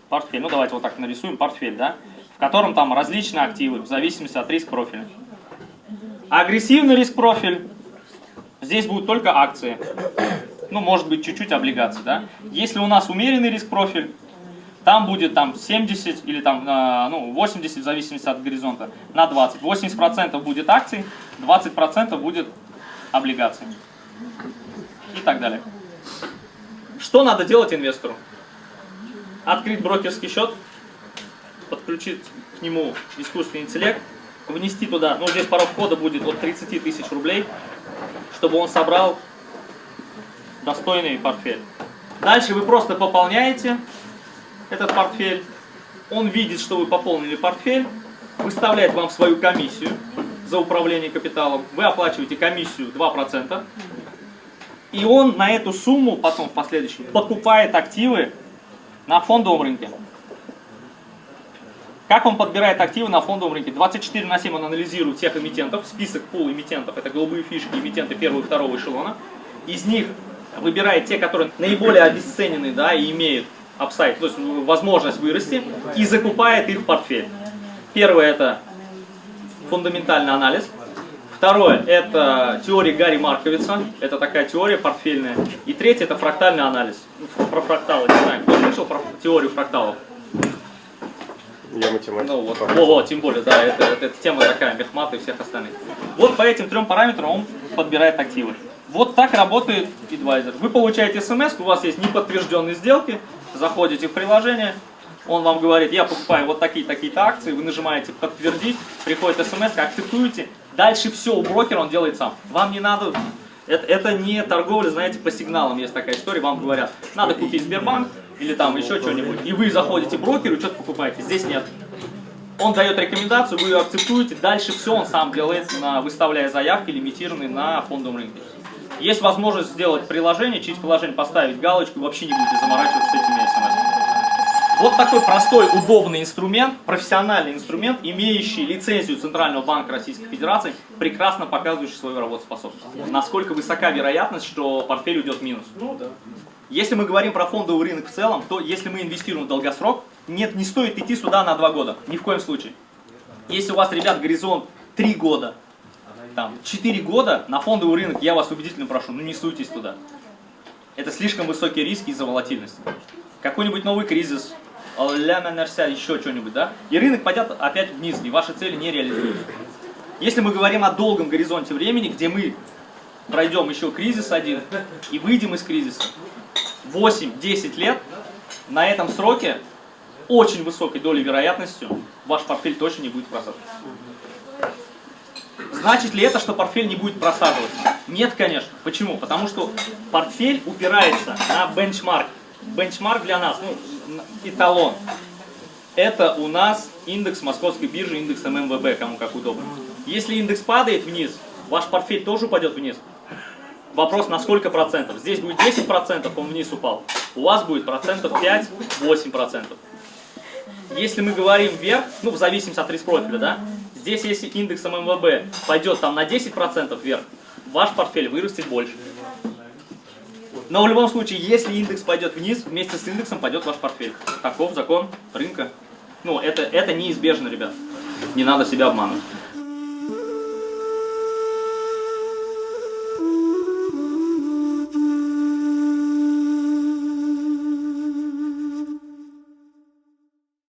Портфель, ну давайте вот так нарисуем портфель, да, в котором там различные активы, в зависимости от риск профиля. Агрессивный риск профиль, здесь будут только акции, ну может быть чуть-чуть облигаций, да. Если у нас умеренный риск профиль, там будет там 70 или там, ну, 80 в зависимости от горизонта на 20. 80% будет акций, 20% будет облигаций. И так далее. Что надо делать инвестору? Открыть брокерский счет, подключить к нему искусственный интеллект, внести туда, ну здесь порог входа будет от 30 тысяч рублей, чтобы он собрал достойный портфель. Дальше вы просто пополняете этот портфель, он видит, что вы пополнили портфель, выставляет вам свою комиссию за управление капиталом, вы оплачиваете комиссию 2%, и он на эту сумму потом в последующем покупает активы на фондовом рынке. Как он подбирает активы на фондовом рынке? 24/7 он анализирует всех эмитентов, список пул эмитентов, это голубые фишки, эмитенты первого и второго эшелона, из них выбирает те, которые наиболее обесценены, да, и имеют апсайд, то есть возможность вырасти, и закупает их в портфель. Первое это фундаментальный анализ. Второе это теория Гарри Марковица, это такая теория портфельная. И третье это фрактальный анализ. Про фракталы, не знаю, кто слышал про теорию фракталов? Я математик. Ну вот, тем более, да, это тема такая, Мехмат и всех остальных. Вот по этим 3 параметрам он подбирает активы. Вот так работает адвайзер. Вы получаете смс, у вас есть неподтвержденные сделки, заходите в приложение, он вам говорит, я покупаю вот такие-такие-то акции, вы нажимаете подтвердить, приходит смс, акцептуете, дальше все у брокера он делает сам. Вам не надо, это не торговля, знаете, по сигналам есть такая история, вам говорят, надо купить Сбербанк или там еще что-нибудь, и вы заходите к брокеру, что-то покупаете, здесь нет. Он дает рекомендацию, вы ее акцептуете, дальше все он сам делает, выставляя заявки лимитированные на фондовом рынке. Есть возможность сделать приложение, через приложение поставить галочку, вообще не будете заморачиваться с этими смс. Вот такой простой, удобный инструмент, профессиональный инструмент, имеющий лицензию Центрального банка Российской Федерации, прекрасно показывающий свою работоспособность. Насколько высока вероятность, что портфель уйдет в минус. Ну да. Если мы говорим про фондовый рынок в целом, то если мы инвестируем в долгосрок, не стоит идти сюда на 2 года, ни в коем случае. Если у вас, ребят, горизонт 3 года, там, 4 года на фондовый рынок, я вас убедительно прошу, ну не суйтесь туда. Это слишком высокие риски из-за волатильности. Какой-нибудь новый кризис, еще что-нибудь, да? И рынок пойдет опять вниз, и ваши цели не реализуются. Если мы говорим о долгом горизонте времени, где мы пройдем еще кризис один и выйдем из кризиса, 8-10 лет, на этом сроке очень высокой долей вероятностью ваш портфель точно не будет просаживаться. Значит ли это, что портфель не будет просаживаться? Нет, конечно. Почему? Потому что портфель упирается на бенчмарк. Бенчмарк для нас, ну, эталон. Это у нас индекс московской биржи, индекс ММВБ, кому как удобно. Если индекс падает вниз, ваш портфель тоже упадет вниз. Вопрос, на сколько процентов? Здесь будет 10%, он вниз упал. У вас будет процентов 5-8%. Если мы говорим вверх, ну, в зависимости от риск-профиля, да? Здесь, если индекс ММВБ пойдет там на 10% вверх, ваш портфель вырастет больше. Но в любом случае, если индекс пойдет вниз, вместе с индексом пойдет ваш портфель. Таков закон рынка. Ну, это неизбежно, ребят. Не надо себя обманывать.